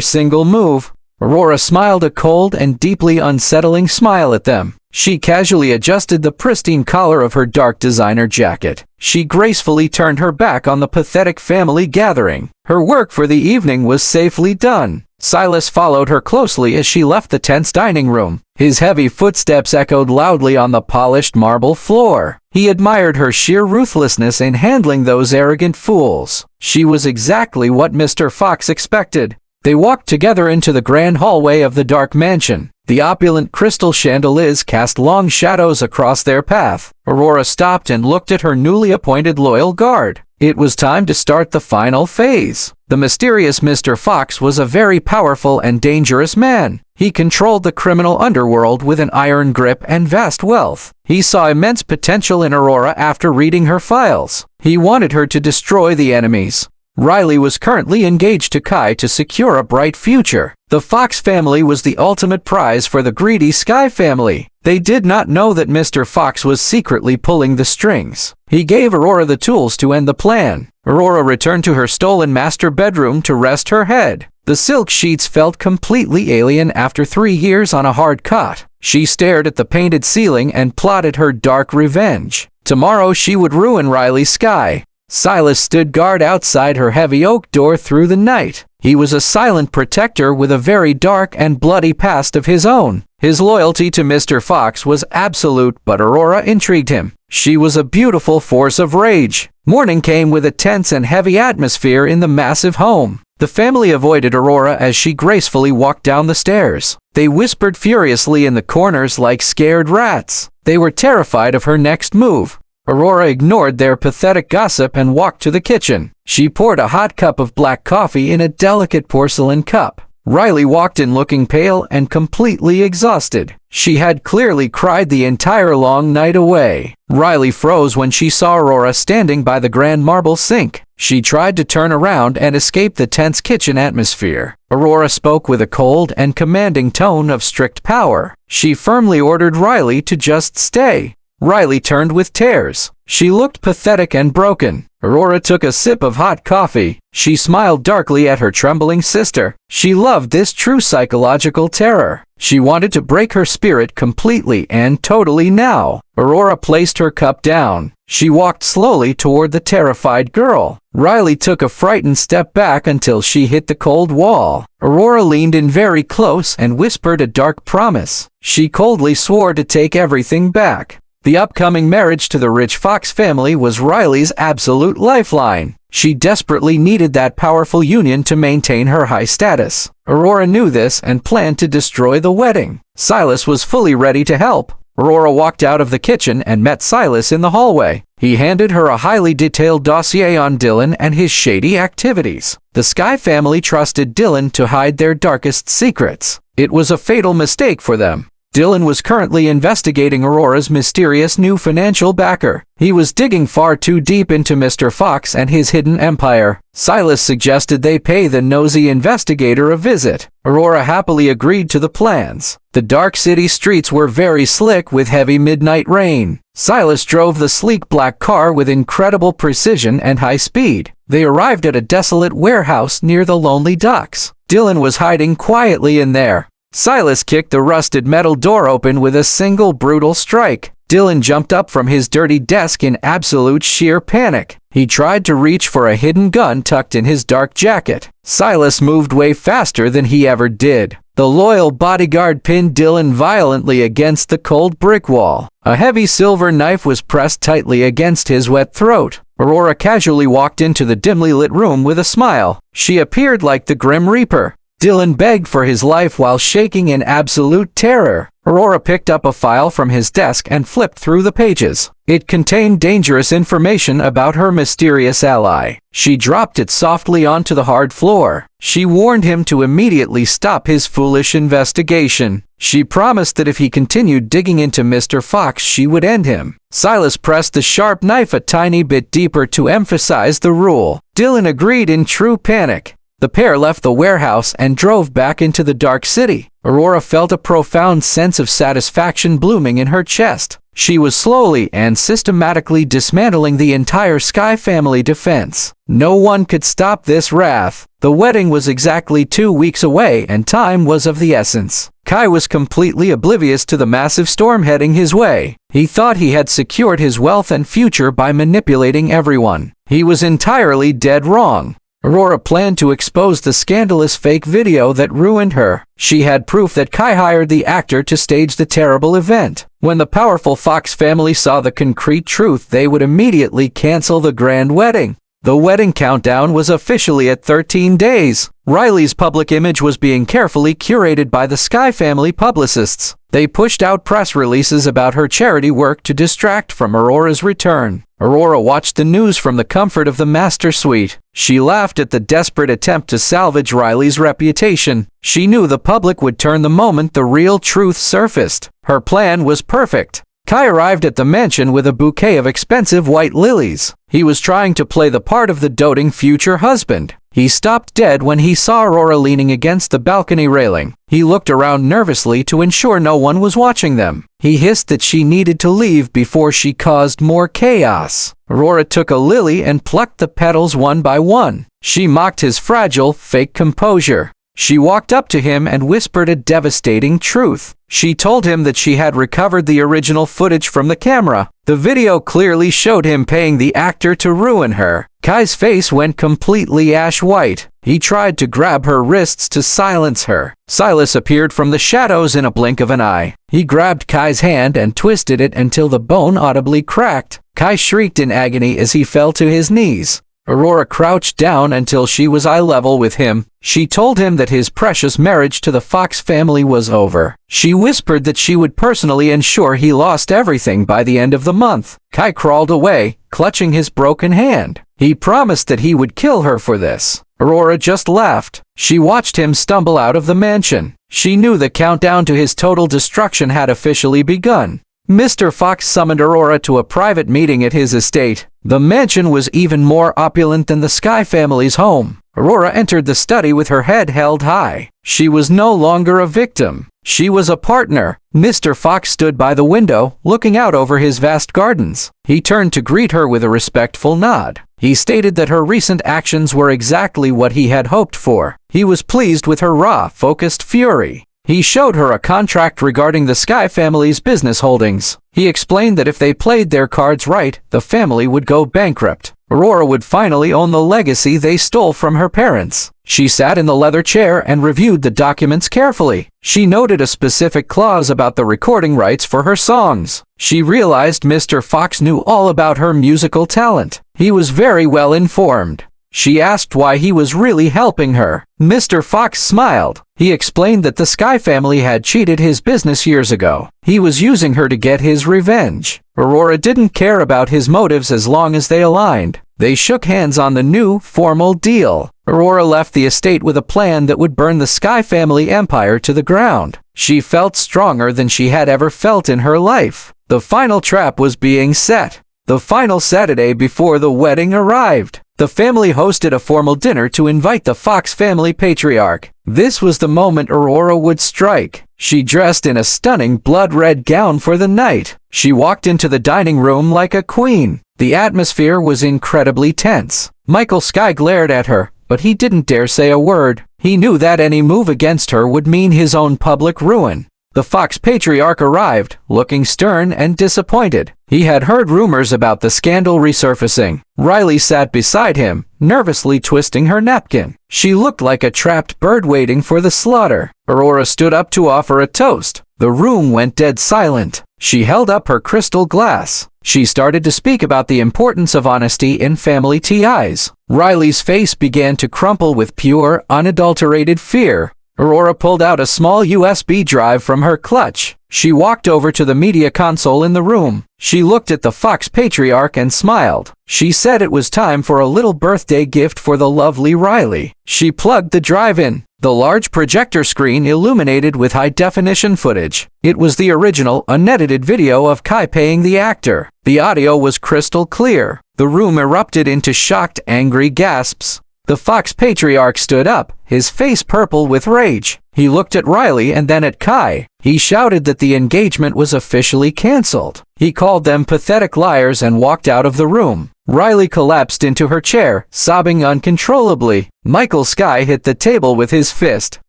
B: single move. Aurora smiled a cold and deeply unsettling smile at them. She casually adjusted the pristine collar of her dark designer jacket. She gracefully turned her back on the pathetic family gathering. Her work for the evening was safely done. Silas followed her closely as she left the tense dining room. His heavy footsteps echoed loudly on the polished marble floor. He admired her sheer ruthlessness in handling those arrogant fools. She was exactly what Mr. Fox expected. They walked together into the grand hallway of the dark mansion. The opulent crystal chandeliers cast long shadows across their path. Aurora stopped and looked at her newly appointed loyal guard. It was time to start the final phase. The mysterious Mr. Fox was a very powerful and dangerous man. He controlled the criminal underworld with an iron grip and vast wealth. He saw immense potential in Aurora after reading her files. He wanted her to destroy the enemies. Riley was currently engaged to Kai to secure a bright future. The Fox family was the ultimate prize for the greedy Sky family. They did not know that Mr. Fox was secretly pulling the strings. He gave Aurora the tools to end the plan. Aurora returned to her stolen master bedroom to rest her head. The silk sheets felt completely alien after 3 years on a hard cot. She stared at the painted ceiling and plotted her dark revenge. Tomorrow she would ruin Riley Sky. Silas stood guard outside her heavy oak door through the night. He was a silent protector with a very dark and bloody past of his own. His loyalty to Mr. Fox was absolute, but Aurora intrigued him. She was a beautiful force of rage. Morning came with a tense and heavy atmosphere in the massive home. The family avoided Aurora as she gracefully walked down the stairs. They whispered furiously in the corners like scared rats. They were terrified of her next move. Aurora ignored their pathetic gossip and walked to the kitchen. She poured a hot cup of black coffee in a delicate porcelain cup. Riley walked in looking pale and completely exhausted. She had clearly cried the entire long night away. Riley froze when she saw Aurora standing by the grand marble sink. She tried to turn around and escape the tense kitchen atmosphere. Aurora spoke with a cold and commanding tone of strict power. She firmly ordered Riley to just stay. Riley turned with tears. She looked pathetic and broken. Aurora took a sip of hot coffee. She smiled darkly at her trembling sister. She loved this true psychological terror. She wanted to break her spirit completely and totally now. Aurora placed her cup down. She walked slowly toward the terrified girl. Riley took a frightened step back until she hit the cold wall. Aurora leaned in very close and whispered a dark promise. She coldly swore to take everything back. The upcoming marriage to the rich Fox family was Riley's absolute lifeline. She desperately needed that powerful union to maintain her high status. Aurora knew this and planned to destroy the wedding. Silas was fully ready to help. Aurora walked out of the kitchen and met Silas in the hallway. He handed her a highly detailed dossier on Dylan and his shady activities. The Sky family trusted Dylan to hide their darkest secrets. It was a fatal mistake for them. Dylan was currently investigating Aurora's mysterious new financial backer. He was digging far too deep into Mr. Fox and his hidden empire. Silas suggested they pay the nosy investigator a visit. Aurora happily agreed to the plans. The dark city streets were very slick with heavy midnight rain. Silas drove the sleek black car with incredible precision and high speed. They arrived at a desolate warehouse near the lonely docks. Dylan was hiding quietly in there. Silas kicked the rusted metal door open with a single brutal strike. Dylan jumped up from his dirty desk in absolute sheer panic. He tried to reach for a hidden gun tucked in his dark jacket. Silas moved way faster than he ever did. The loyal bodyguard pinned Dylan violently against the cold brick wall. A heavy silver knife was pressed tightly against his wet throat. Aurora casually walked into the dimly lit room with a smile. She appeared like the Grim Reaper. Dylan begged for his life while shaking in absolute terror. Aurora picked up a file from his desk and flipped through the pages. It contained dangerous information about her mysterious ally. She dropped it softly onto the hard floor. She warned him to immediately stop his foolish investigation. She promised that if he continued digging into Mr. Fox, she would end him. Silas pressed the sharp knife a tiny bit deeper to emphasize the rule. Dylan agreed in true panic. The pair left the warehouse and drove back into the dark city. Aurora felt a profound sense of satisfaction blooming in her chest. She was slowly and systematically dismantling the entire Sky family defense. No one could stop this wrath. The wedding was exactly 2 weeks away and time was of the essence. Kai was completely oblivious to the massive storm heading his way. He thought he had secured his wealth and future by manipulating everyone. He was entirely dead wrong. Aurora planned to expose the scandalous fake video that ruined her. She had proof that Kai hired the actor to stage the terrible event. When the powerful Fox family saw the concrete truth, they would immediately cancel the grand wedding. The wedding countdown was officially at 13 days. Riley's public image was being carefully curated by the Sky family publicists. They pushed out press releases about her charity work to distract from Aurora's return. Aurora watched the news from the comfort of the master suite. She laughed at the desperate attempt to salvage Riley's reputation. She knew the public would turn the moment the real truth surfaced. Her plan was perfect. Kai arrived at the mansion with a bouquet of expensive white lilies. He was trying to play the part of the doting future husband. He stopped dead when he saw Aurora leaning against the balcony railing. He looked around nervously to ensure no one was watching them. He hissed that she needed to leave before she caused more chaos. Aurora took a lily and plucked the petals one by one. She mocked his fragile, fake composure. She walked up to him and whispered a devastating truth. She told him that she had recovered the original footage from the camera. The video clearly showed him paying the actor to ruin her. Kai's face went completely ash white. He tried to grab her wrists to silence her. Silas appeared from the shadows in a blink of an eye. He grabbed Kai's hand and twisted it until the bone audibly cracked. Kai shrieked in agony as he fell to his knees. Aurora crouched down until she was eye level with him. She told him that his precious marriage to the Fox family was over. She whispered that she would personally ensure he lost everything by the end of the month. Kai crawled away, clutching his broken hand. He promised that he would kill her for this. Aurora just laughed. She watched him stumble out of the mansion. She knew the countdown to his total destruction had officially begun. Mr. Fox summoned Aurora to a private meeting at his estate. The mansion was even more opulent than the Sky family's home. Aurora entered the study with her head held high. She was no longer a victim. She was a partner. Mr. Fox stood by the window, looking out over his vast gardens. He turned to greet her with a respectful nod. He stated that her recent actions were exactly what he had hoped for. He was pleased with her raw, focused fury. He showed her a contract regarding the Sky family's business holdings. He explained that if they played their cards right, the family would go bankrupt. Aurora would finally own the legacy they stole from her parents. She sat in the leather chair and reviewed the documents carefully. She noted a specific clause about the recording rights for her songs. She realized Mr. Fox knew all about her musical talent. He was very well informed. She asked why he was really helping her. Mr. Fox smiled. He explained that the Sky family had cheated his business years ago. He was using her to get his revenge. Aurora didn't care about his motives as long as they aligned. They shook hands on the new, formal deal. Aurora left the estate with a plan that would burn the Sky family empire to the ground. She felt stronger than she had ever felt in her life. The final trap was being set. The final Saturday before the wedding arrived. The family hosted a formal dinner to invite the Fox family patriarch. This was the moment Aurora would strike. She dressed in a stunning blood-red gown for the night. She walked into the dining room like a queen. The atmosphere was incredibly tense. Michael Sky glared at her, but he didn't dare say a word. He knew that any move against her would mean his own public ruin. The Fox patriarch arrived, looking stern and disappointed. He had heard rumors about the scandal resurfacing. Riley sat beside him, nervously twisting her napkin. She looked like a trapped bird waiting for the slaughter. Aurora stood up to offer a toast. The room went dead silent. She held up her crystal glass. She started to speak about the importance of honesty in family ties. Riley's face began to crumple with pure, unadulterated fear. Aurora pulled out a small USB drive from her clutch. She walked over to the media console in the room. She looked at the Fox patriarch and smiled. She said it was time for a little birthday gift for the lovely Riley. She plugged the drive in. The large projector screen illuminated with high-definition footage. It was the original, unedited video of Kai paying the actor. The audio was crystal clear. The room erupted into shocked, angry gasps. The Fox patriarch stood up, his face purple with rage. He looked at Riley and then at Kai. He shouted that the engagement was officially canceled. He called them pathetic liars and walked out of the room. Riley collapsed into her chair, sobbing uncontrollably. Michael Sky hit the table with his fist.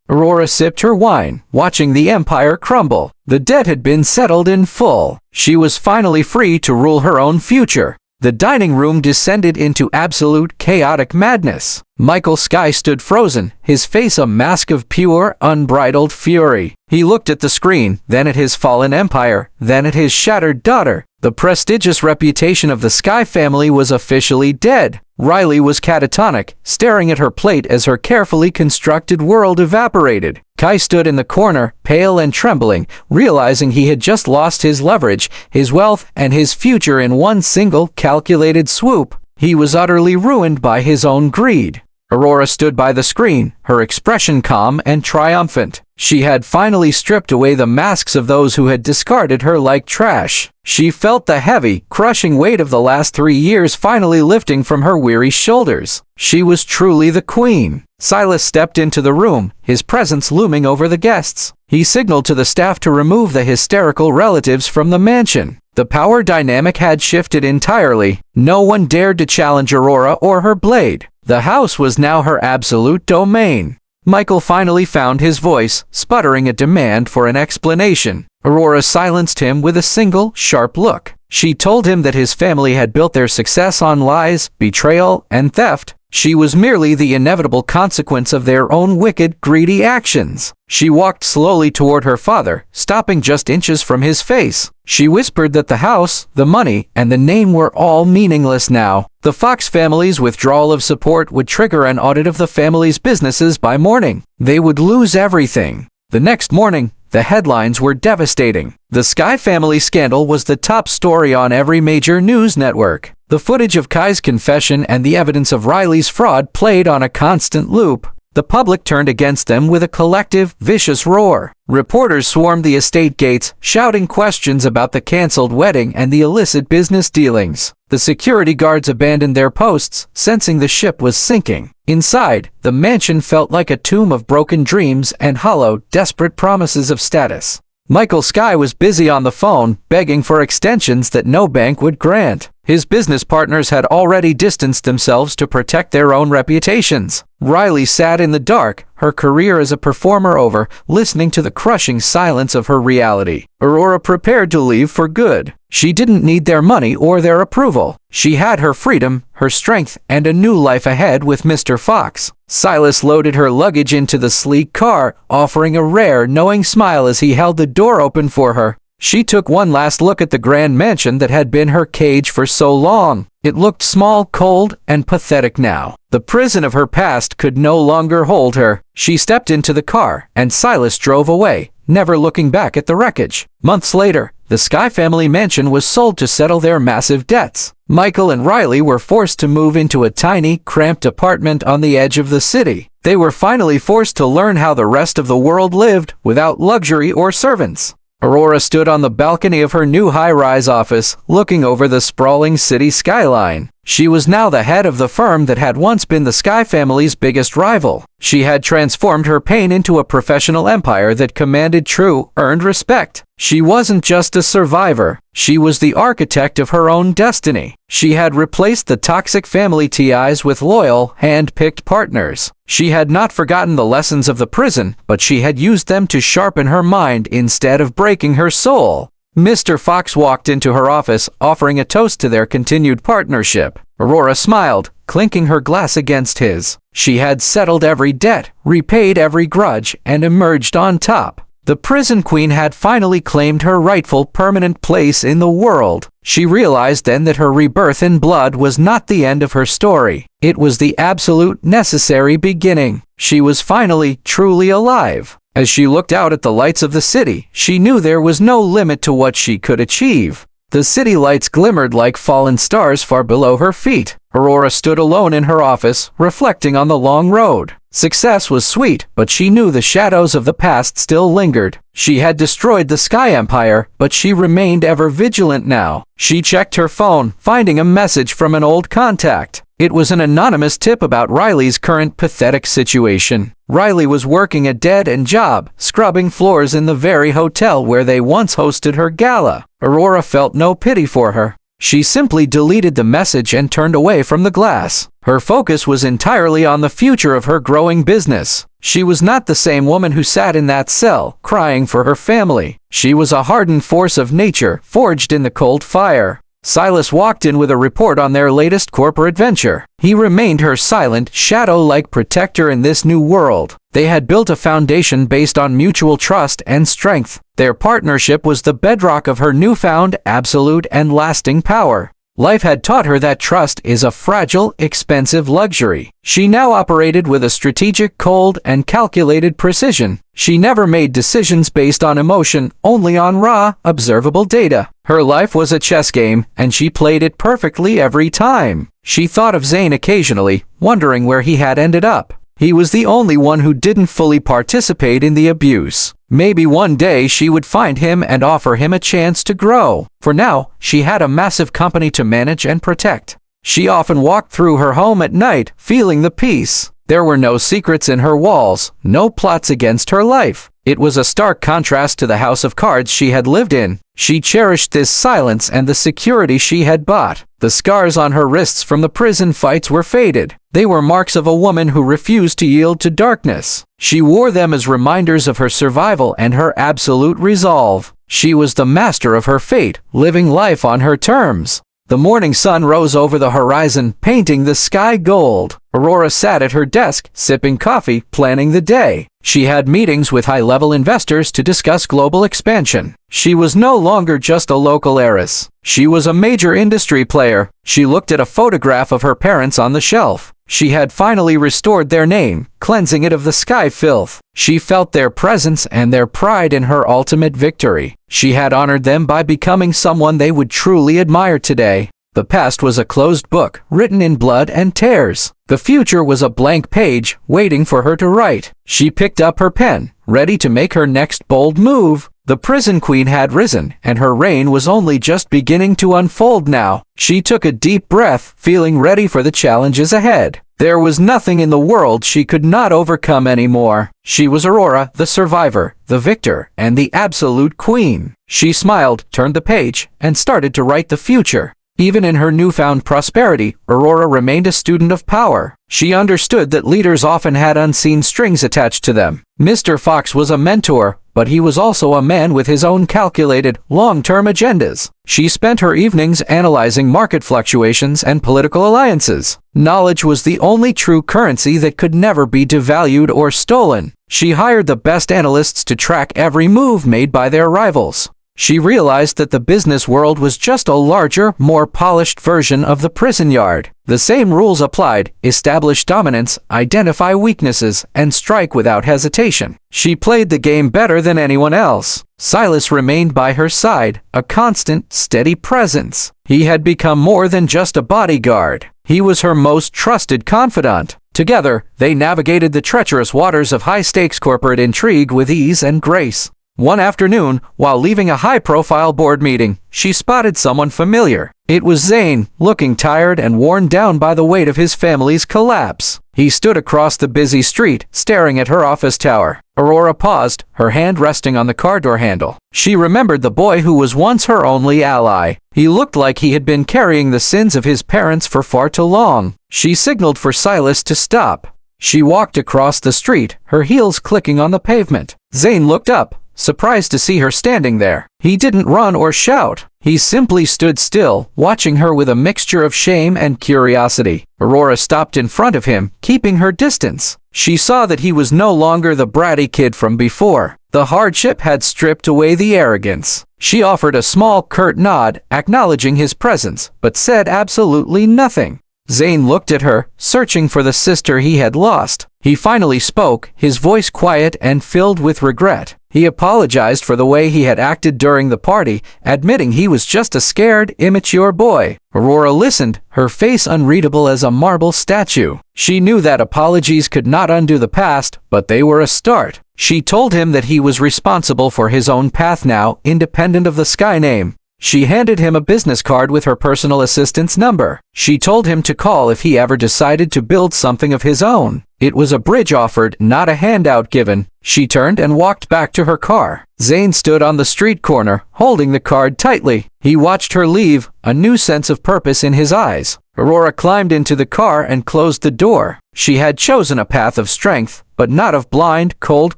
B: Aurora sipped her wine, watching the empire crumble. The debt had been settled in full. She was finally free to rule her own future. The dining room descended into absolute chaotic madness. Michael Sky stood frozen, his face a mask of pure, unbridled fury. He looked at the screen, then at his fallen empire, then at his shattered daughter. The prestigious reputation of the Sky family was officially dead. Riley was catatonic, staring at her plate as her carefully constructed world evaporated. Kai stood in the corner, pale and trembling, realizing he had just lost his leverage, his wealth, and his future in one single, calculated swoop. He was utterly ruined by his own greed. Aurora stood by the screen, her expression calm and triumphant. She had finally stripped away the masks of those who had discarded her like trash. She felt the heavy, crushing weight of the last 3 years finally lifting from her weary shoulders. She was truly the queen. Silas stepped into the room, his presence looming over the guests. He signaled to the staff to remove the hysterical relatives from the mansion. The power dynamic had shifted entirely. No one dared to challenge Aurora or her blade. The house was now her absolute domain. Michael finally found his voice, sputtering a demand for an explanation. Aurora silenced him with a single, sharp look. She told him that his family had built their success on lies, betrayal, and theft. She was merely the inevitable consequence of their own wicked, greedy actions. She walked slowly toward her father, stopping just inches from his face. She whispered that the house, the money, and the name were all meaningless now. The Fox family's withdrawal of support would trigger an audit of the family's businesses by morning. They would lose everything. The next morning, the headlines were devastating. The Sky family scandal was the top story on every major news network. The footage of Kai's confession and the evidence of Riley's fraud played on a constant loop. The public turned against them with a collective, vicious roar. Reporters swarmed the estate gates, shouting questions about the canceled wedding and the illicit business dealings. The security guards abandoned their posts, sensing the ship was sinking. Inside, the mansion felt like a tomb of broken dreams and hollow, desperate promises of status. Michael Sky was busy on the phone, begging for extensions that no bank would grant. His business partners had already distanced themselves to protect their own reputations. Riley sat in the dark, her career as a performer over, listening to the crushing silence of her reality. Aurora prepared to leave for good. She didn't need their money or their approval. She had her freedom, her strength, and a new life ahead with Mr. Fox. Silas loaded her luggage into the sleek car, offering a rare, knowing smile as he held the door open for her. She took one last look at the grand mansion that had been her cage for so long. It looked small, cold, and pathetic now. The prison of her past could no longer hold her. She stepped into the car, and Silas drove away, never looking back at the wreckage. Months later, the Sky family mansion was sold to settle their massive debts. Michael and Riley were forced to move into a tiny, cramped apartment on the edge of the city. They were finally forced to learn how the rest of the world lived without luxury or servants. Aurora stood on the balcony of her new high-rise office, looking over the sprawling city skyline. She was now the head of the firm that had once been the Sky family's biggest rival. She had transformed her pain into a professional empire that commanded true, earned respect. She wasn't just a survivor. She was the architect of her own destiny. She had replaced the toxic family ties with loyal, hand-picked partners. She had not forgotten the lessons of the prison, but she had used them to sharpen her mind instead of breaking her soul. Mr. Fox walked into her office, offering a toast to their continued partnership. Aurora smiled, clinking her glass against his. She had settled every debt, repaid every grudge, and emerged on top. The prison queen had finally claimed her rightful permanent place in the world. She realized then that her rebirth in blood was not the end of her story. It was the absolute necessary beginning. She was finally truly alive. As she looked out at the lights of the city, she knew there was no limit to what she could achieve. The city lights glimmered like fallen stars far below her feet. Aurora stood alone in her office, reflecting on the long road. Success was sweet, but she knew the shadows of the past still lingered. She had destroyed the Sky Empire, but she remained ever vigilant now. She checked her phone, finding a message from an old contact. It was an anonymous tip about Riley's current pathetic situation. Riley was working a dead-end job, scrubbing floors in the very hotel where they once hosted her gala. Aurora felt no pity for her. She simply deleted the message and turned away from the glass. Her focus was entirely on the future of her growing business. She was not the same woman who sat in that cell, crying for her family. She was a hardened force of nature, forged in the cold fire. Silas walked in with a report on their latest corporate venture. He remained her silent, shadow-like protector in this new world. They had built a foundation based on mutual trust and strength. Their partnership was the bedrock of her newfound, absolute, and lasting power. Life had taught her that trust is a fragile, expensive luxury. She now operated with a strategic, cold, and calculated precision. She never made decisions based on emotion, only on raw, observable data. Her life was a chess game, and she played it perfectly every time. She thought of Zane occasionally, wondering where he had ended up. He was the only one who didn't fully participate in the abuse. Maybe one day she would find him and offer him a chance to grow. For now, she had a massive company to manage and protect. She often walked through her home at night, feeling the peace. There were no secrets in her walls, no plots against her life. It was a stark contrast to the house of cards she had lived in. She cherished this silence and the security she had bought. The scars on her wrists from the prison fights were faded. They were marks of a woman who refused to yield to darkness. She wore them as reminders of her survival and her absolute resolve. She was the master of her fate, living life on her terms. The morning sun rose over the horizon, painting the sky gold. Aurora sat at her desk, sipping coffee, planning the day. She had meetings with high-level investors to discuss global expansion. She was no longer just a local heiress. She was a major industry player. She looked at a photograph of her parents on the shelf. She had finally restored their name, cleansing it of the Sky filth. She felt their presence and their pride in her ultimate victory. She had honored them by becoming someone they would truly admire today. The past was a closed book, written in blood and tears. The future was a blank page, waiting for her to write. She picked up her pen, ready to make her next bold move. The prison queen had risen, and her reign was only just beginning to unfold now. She took a deep breath, feeling ready for the challenges ahead. There was nothing in the world she could not overcome anymore. She was Aurora, the survivor, the victor, and the absolute queen. She smiled, turned the page, and started to write the future. Even in her newfound prosperity, Aurora remained a student of power. She understood that leaders often had unseen strings attached to them. Mr. Fox was a mentor, but he was also a man with his own calculated, long-term agendas. She spent her evenings analyzing market fluctuations and political alliances. Knowledge was the only true currency that could never be devalued or stolen. She hired the best analysts to track every move made by their rivals. She realized that the business world was just a larger, more polished version of the prison yard. The same rules applied: establish dominance, identify weaknesses, and strike without hesitation. She played the game better than anyone else. Silas remained by her side, a constant, steady presence. He had become more than just a bodyguard. He was her most trusted confidant. Together, they navigated the treacherous waters of high-stakes corporate intrigue with ease and grace. One afternoon, while leaving a high-profile board meeting, she spotted someone familiar. It was Zane, looking tired and worn down by the weight of his family's collapse. He stood across the busy street, staring at her office tower. Aurora paused, her hand resting on the car door handle. She remembered the boy who was once her only ally. He looked like he had been carrying the sins of his parents for far too long. She signaled for Silas to stop. She walked across the street, her heels clicking on the pavement. Zane looked up, surprised to see her standing there. He didn't run or shout. He simply stood still, watching her with a mixture of shame and curiosity. Aurora stopped in front of him, keeping her distance. She saw that he was no longer the bratty kid from before. The hardship had stripped away the arrogance. She offered a small, curt nod, acknowledging his presence, but said absolutely nothing. Zane looked at her, searching for the sister he had lost. He finally spoke, his voice quiet and filled with regret. He apologized for the way he had acted during the party, admitting he was just a scared, immature boy. Aurora listened, her face unreadable as a marble statue. She knew that apologies could not undo the past, but they were a start. She told him that he was responsible for his own path now, independent of the Sky name. She handed him a business card with her personal assistant's number. She told him to call if he ever decided to build something of his own. It was a bridge offered, not a handout given. She turned and walked back to her car. Zane stood on the street corner, holding the card tightly. He watched her leave, a new sense of purpose in his eyes. Aurora climbed into the car and closed the door. She had chosen a path of strength, but not of blind, cold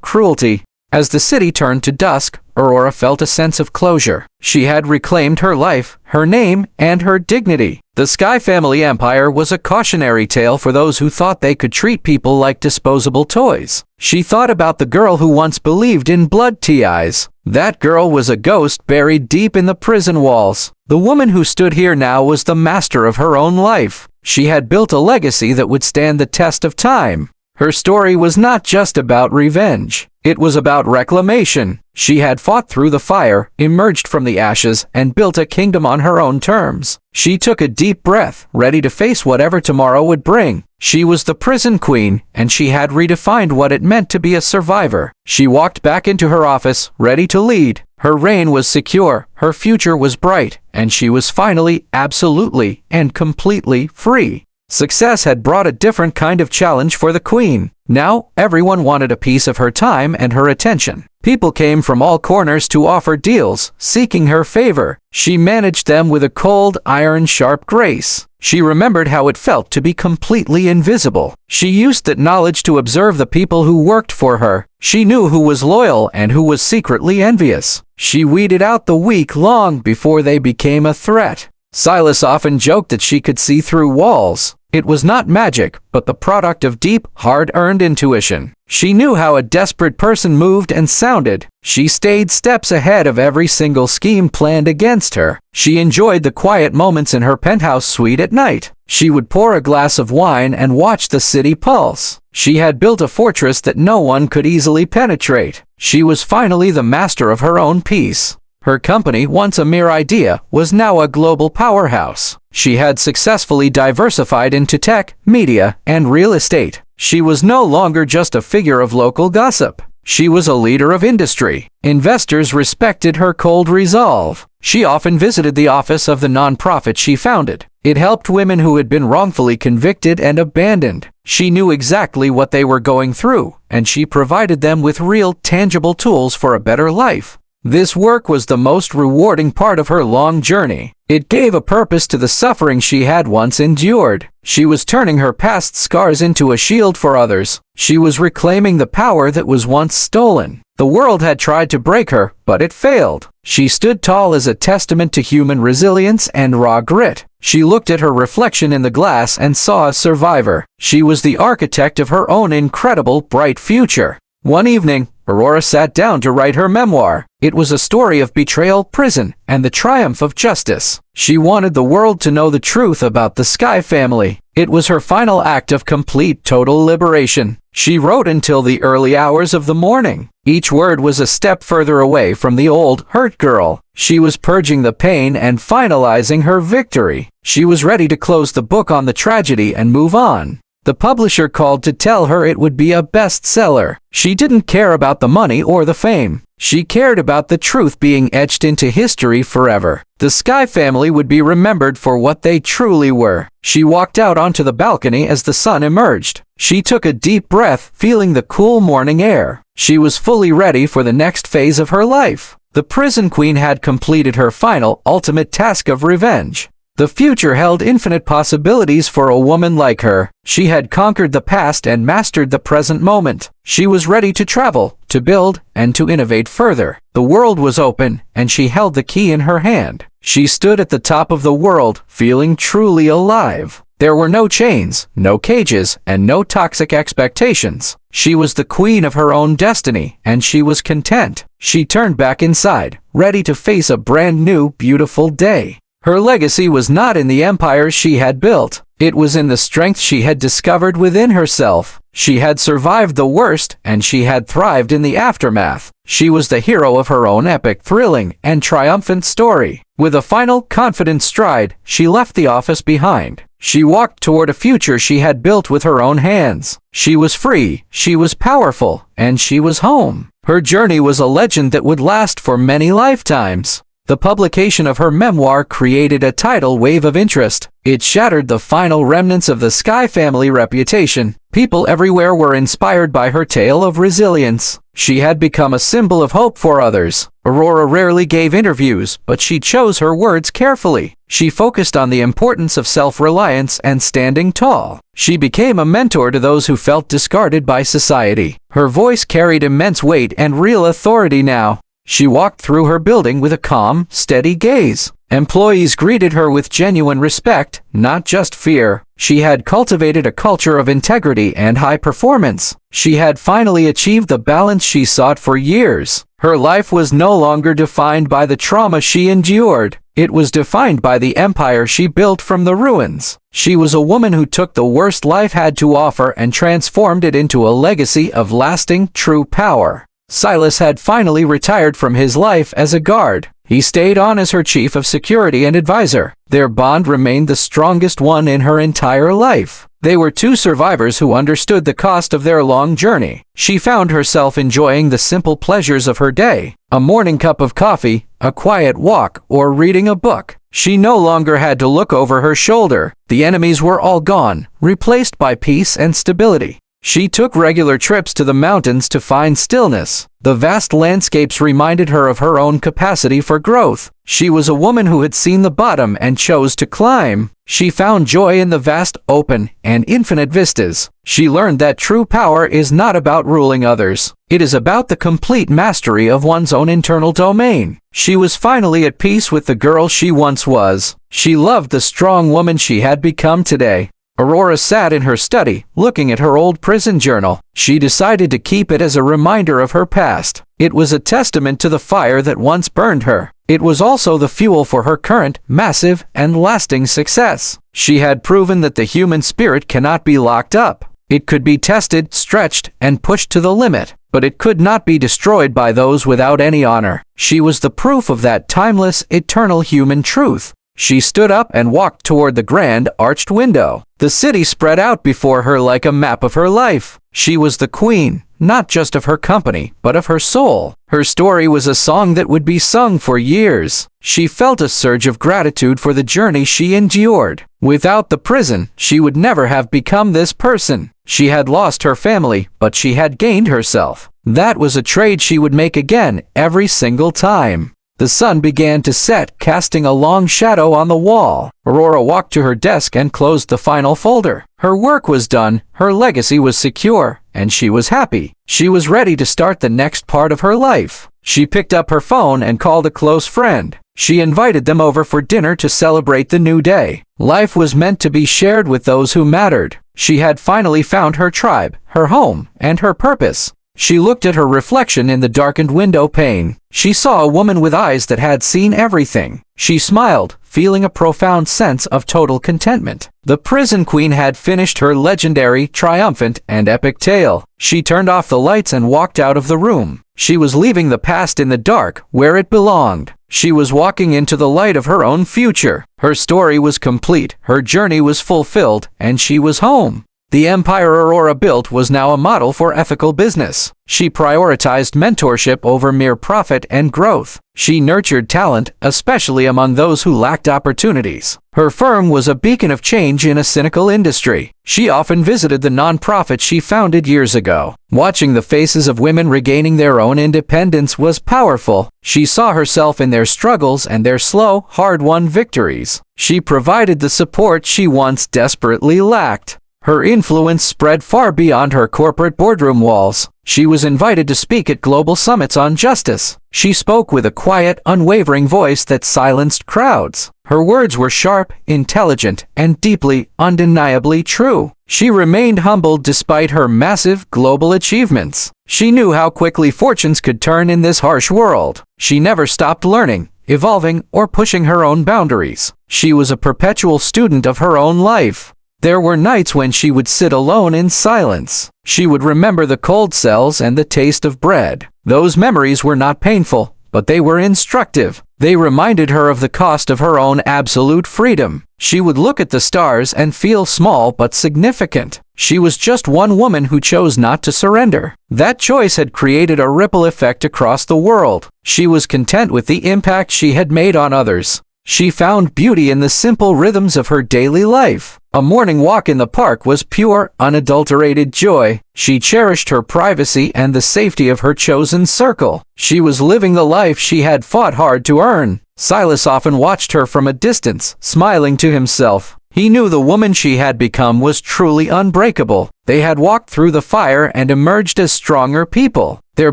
B: cruelty. As the city turned to dusk, Aurora felt a sense of closure. She had reclaimed her life, her name, and her dignity. The Sky family empire was a cautionary tale for those who thought they could treat people like disposable toys. She thought about the girl who once believed in blood ties. That girl was a ghost buried deep in the prison walls. The woman who stood here now was the master of her own life. She had built a legacy that would stand the test of time. Her story was not just about revenge. It was about reclamation. She had fought through the fire, emerged from the ashes, and built a kingdom on her own terms. She took a deep breath, ready to face whatever tomorrow would bring. She was the prison queen, and she had redefined what it meant to be a survivor. She walked back into her office, ready to lead. Her reign was secure, her future was bright, and she was finally, absolutely, and completely free. Success had brought a different kind of challenge for the queen. Now, everyone wanted a piece of her time and her attention. People came from all corners to offer deals, seeking her favor. She managed them with a cold, iron-sharp grace. She remembered how it felt to be completely invisible. She used that knowledge to observe the people who worked for her. She knew who was loyal and who was secretly envious. She weeded out the weak long before they became a threat. Silas often joked that she could see through walls. It was not magic, but the product of deep, hard-earned intuition. She knew how a desperate person moved and sounded. She stayed steps ahead of every single scheme planned against her. She enjoyed the quiet moments in her penthouse suite at night. She would pour a glass of wine and watch the city pulse. She had built a fortress that no one could easily penetrate. She was finally the master of her own peace. Her company, once a mere idea, was now a global powerhouse. She had successfully diversified into tech, media, and real estate. She was no longer just a figure of local gossip. She was a leader of industry. Investors respected her cold resolve. She often visited the office of the nonprofit she founded. It helped women who had been wrongfully convicted and abandoned. She knew exactly what they were going through, and she provided them with real, tangible tools for a better life. This work was the most rewarding part of her long journey. It gave a purpose to the suffering she had once endured. She was turning her past scars into a shield for others. She was reclaiming the power that was once stolen. The world had tried to break her, but it failed. She stood tall as a testament to human resilience and raw grit. She looked at her reflection in the glass and saw a survivor. She was the architect of her own incredible, bright future. One evening, Aurora sat down to write her memoir. It was a story of betrayal, prison, and the triumph of justice. She wanted the world to know the truth about the Sky family. It was her final act of complete, total liberation. She wrote until the early hours of the morning. Each word was a step further away from the old, hurt girl. She was purging the pain and finalizing her victory. She was ready to close the book on the tragedy and move on. The publisher called to tell her it would be a bestseller. She didn't care about the money or the fame. She cared about the truth being etched into history forever. The Sky family would be remembered for what they truly were. She walked out onto the balcony as the sun emerged. She took a deep breath, feeling the cool morning air. She was fully ready for the next phase of her life. The prison queen had completed her final, ultimate task of revenge. The future held infinite possibilities for a woman like her. She had conquered the past and mastered the present moment. She was ready to travel, to build, and to innovate further. The world was open, and she held the key in her hand. She stood at the top of the world, feeling truly alive. There were no chains, no cages, and no toxic expectations. She was the queen of her own destiny, and she was content. She turned back inside, ready to face a brand new, beautiful day. Her legacy was not in the empires she had built. It was in the strength she had discovered within herself. She had survived the worst, and she had thrived in the aftermath. She was the hero of her own epic, thrilling, and triumphant story. With a final, confident stride, she left the office behind. She walked toward a future she had built with her own hands. She was free, she was powerful, and she was home. Her journey was a legend that would last for many lifetimes. The publication of her memoir created a tidal wave of interest. It shattered the final remnants of the Sky family reputation. People everywhere were inspired by her tale of resilience. She had become a symbol of hope for others. Aurora rarely gave interviews, but she chose her words carefully. She focused on the importance of self-reliance and standing tall. She became a mentor to those who felt discarded by society. Her voice carried immense weight and real authority now. She walked through her building with a calm, steady gaze. Employees greeted her with genuine respect, not just fear. She had cultivated a culture of integrity and high performance. She had finally achieved the balance she sought for years. Her life was no longer defined by the trauma she endured. It was defined by the empire she built from the ruins. She was a woman who took the worst life had to offer and transformed it into a legacy of lasting, true power. Silas had finally retired from his life as a guard. He stayed on as her chief of security and advisor. Their bond remained the strongest one in her entire life. They were two survivors who understood the cost of their long journey. She found herself enjoying the simple pleasures of her day: a morning cup of coffee, a quiet walk, or reading a book. She no longer had to look over her shoulder. The enemies were all gone, replaced by peace and stability. She took regular trips to the mountains to find stillness. The vast landscapes reminded her of her own capacity for growth. She was a woman who had seen the bottom and chose to climb. She found joy in the vast, open, and infinite vistas. She learned that true power is not about ruling others. It is about the complete mastery of one's own internal domain. She was finally at peace with the girl she once was. She loved the strong woman she had become today. Aurora sat in her study, looking at her old prison journal. She decided to keep it as a reminder of her past. It was a testament to the fire that once burned her. It was also the fuel for her current, massive, and lasting success. She had proven that the human spirit cannot be locked up. It could be tested, stretched, and pushed to the limit, but it could not be destroyed by those without any honor. She was the proof of that timeless, eternal human truth. She stood up and walked toward the grand, arched window. The city spread out before her like a map of her life. She was the queen, not just of her company, but of her soul. Her story was a song that would be sung for years. She felt a surge of gratitude for the journey she endured. Without the prison, she would never have become this person. She had lost her family, but she had gained herself. That was a trade she would make again every single time. The sun began to set, casting a long shadow on the wall. Aurora walked to her desk and closed the final folder. Her work was done, her legacy was secure, and she was happy. She was ready to start the next part of her life. She picked up her phone and called a close friend. She invited them over for dinner to celebrate the new day. Life was meant to be shared with those who mattered. She had finally found her tribe, her home, and her purpose. She looked at her reflection in the darkened window pane. She saw a woman with eyes that had seen everything. She smiled, feeling a profound sense of total contentment. The prison queen had finished her legendary, triumphant, and epic tale. She turned off the lights and walked out of the room. She was leaving the past in the dark, where it belonged. She was walking into the light of her own future. Her story was complete, her journey was fulfilled, and she was home. The empire Aurora built was now a model for ethical business. She prioritized mentorship over mere profit and growth. She nurtured talent, especially among those who lacked opportunities. Her firm was a beacon of change in a cynical industry. She often visited the nonprofit she founded years ago. Watching the faces of women regaining their own independence was powerful. She saw herself in their struggles and their slow, hard-won victories. She provided the support she once desperately lacked. Her influence spread far beyond her corporate boardroom walls. She was invited to speak at global summits on justice. She spoke with a quiet, unwavering voice that silenced crowds. Her words were sharp, intelligent, and deeply, undeniably true. She remained humble despite her massive global achievements. She knew how quickly fortunes could turn in this harsh world. She never stopped learning, evolving, or pushing her own boundaries. She was a perpetual student of her own life. There were nights when she would sit alone in silence. She would remember the cold cells and the taste of bread. Those memories were not painful, but they were instructive. They reminded her of the cost of her own absolute freedom. She would look at the stars and feel small but significant. She was just one woman who chose not to surrender. That choice had created a ripple effect across the world. She was content with the impact she had made on others. She found beauty in the simple rhythms of her daily life. A morning walk in the park was pure, unadulterated joy. She cherished her privacy and the safety of her chosen circle. She was living the life she had fought hard to earn. Silas often watched her from a distance, smiling to himself. He knew the woman she had become was truly unbreakable. They had walked through the fire and emerged as stronger people. Their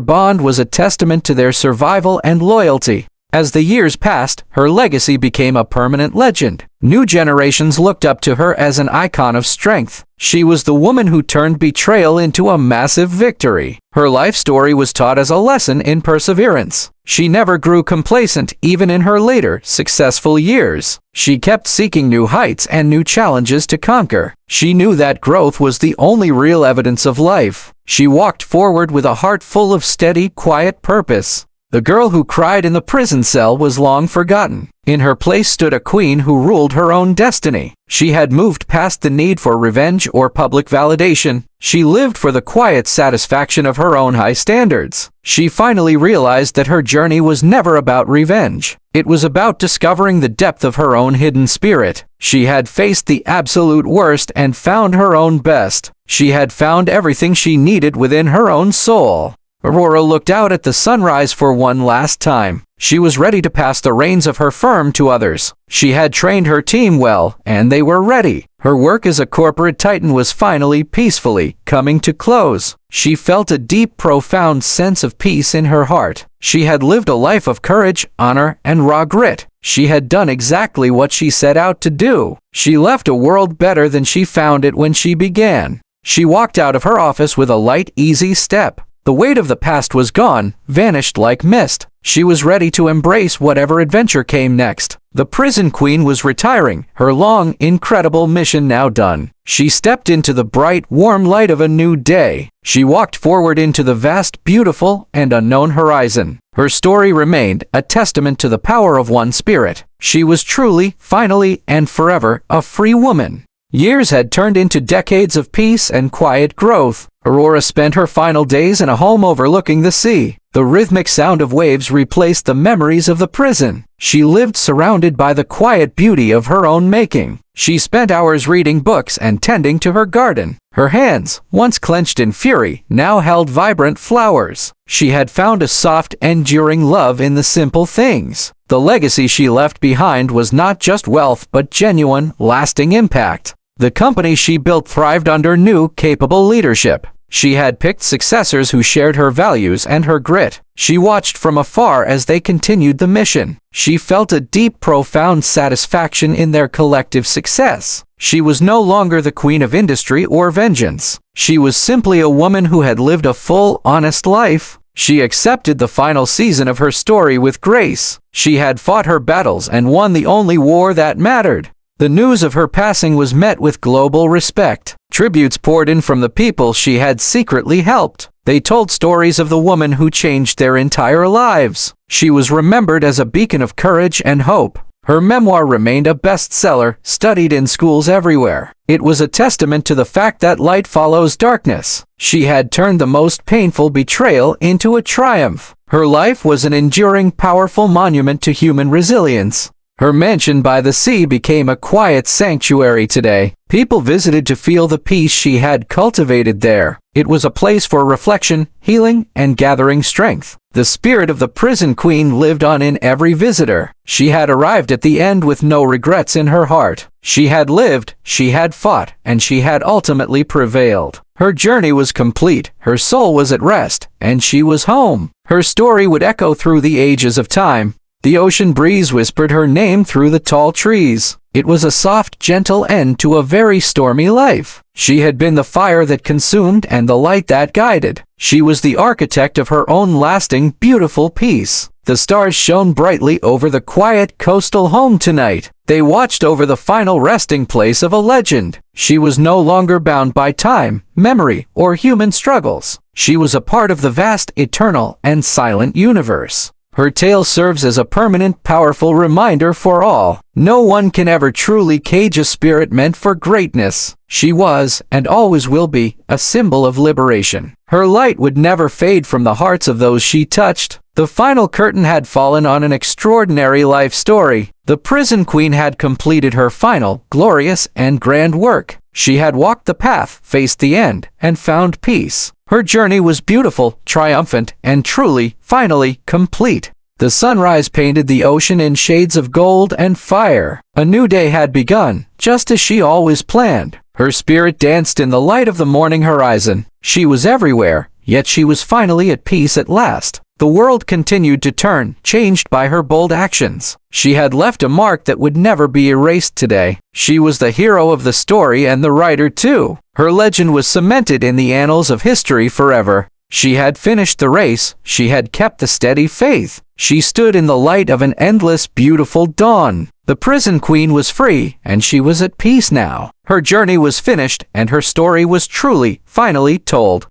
B: bond was a testament to their survival and loyalty. As the years passed, her legacy became a permanent legend. New generations looked up to her as an icon of strength. She was the woman who turned betrayal into a massive victory. Her life story was taught as a lesson in perseverance. She never grew complacent, even in her later, successful years. She kept seeking new heights and new challenges to conquer. She knew that growth was the only real evidence of life. She walked forward with a heart full of steady, quiet purpose. The girl who cried in the prison cell was long forgotten. In her place stood a queen who ruled her own destiny. She had moved past the need for revenge or public validation. She lived for the quiet satisfaction of her own high standards. She finally realized that her journey was never about revenge. It was about discovering the depth of her own hidden spirit. She had faced the absolute worst and found her own best. She had found everything she needed within her own soul. Aurora looked out at the sunrise for one last time. She was ready to pass the reins of her firm to others. She had trained her team well, and they were ready. Her work as a corporate titan was finally peacefully coming to close. She felt a deep, profound sense of peace in her heart. She had lived a life of courage, honor, and raw grit. She had done exactly what she set out to do. She left a world better than she found it when she began. She walked out of her office with a light, easy step. The weight of the past was gone, vanished like mist. She was ready to embrace whatever adventure came next. The prison queen was retiring, her long, incredible mission now done. She stepped into the bright, warm light of a new day. She walked forward into the vast, beautiful, and unknown horizon. Her story remained a testament to the power of one spirit. She was truly, finally, and forever a free woman. Years had turned into decades of peace and quiet growth. Aurora spent her final days in a home overlooking the sea. The rhythmic sound of waves replaced the memories of the prison. She lived surrounded by the quiet beauty of her own making. She spent hours reading books and tending to her garden. Her hands, once clenched in fury, now held vibrant flowers. She had found a soft, enduring love in the simple things. The legacy she left behind was not just wealth but genuine, lasting impact. The company she built thrived under new, capable leadership. She had picked successors who shared her values and her grit. She watched from afar as they continued the mission. She felt a deep, profound satisfaction in their collective success. She was no longer the queen of industry or vengeance. She was simply a woman who had lived a full, honest life. She accepted the final season of her story with grace. She had fought her battles and won the only war that mattered. The news of her passing was met with global respect. Tributes poured in from the people she had secretly helped. They told stories of the woman who changed their entire lives. She was remembered as a beacon of courage and hope. Her memoir remained a bestseller, studied in schools everywhere. It was a testament to the fact that light follows darkness. She had turned the most painful betrayal into a triumph. Her life was an enduring, powerful monument to human resilience. Her mansion by the sea became a quiet sanctuary today. People visited to feel the peace she had cultivated there. It was a place for reflection, healing, and gathering strength. The spirit of the prison queen lived on in every visitor. She had arrived at the end with no regrets in her heart. She had lived, she had fought, and she had ultimately prevailed. Her journey was complete, her soul was at rest, and she was home. Her story would echo through the ages of time. The ocean breeze whispered her name through the tall trees. It was a soft, gentle end to a very stormy life. She had been the fire that consumed and the light that guided. She was the architect of her own lasting, beautiful peace. The stars shone brightly over the quiet coastal home tonight. They watched over the final resting place of a legend. She was no longer bound by time, memory, or human struggles. She was a part of the vast, eternal, and silent universe. Her tale serves as a permanent, powerful reminder for all. No one can ever truly cage a spirit meant for greatness. She was, and always will be, a symbol of liberation. Her light would never fade from the hearts of those she touched. The final curtain had fallen on an extraordinary life story. The prison queen had completed her final, glorious, and grand work. She had walked the path, faced the end, and found peace. Her journey was beautiful, triumphant, and truly, finally, complete. The sunrise painted the ocean in shades of gold and fire. A new day had begun, just as she always planned. Her spirit danced in the light of the morning horizon. She was everywhere, yet she was finally at peace at last. The world continued to turn, changed by her bold actions. She had left a mark that would never be erased today. She was the hero of the story and the writer too. Her legend was cemented in the annals of history forever. She had finished the race. She had kept the steady faith. She stood in the light of an endless, beautiful dawn. The prison queen was free, and she was at peace now. Her journey was finished, and her story was truly, finally told.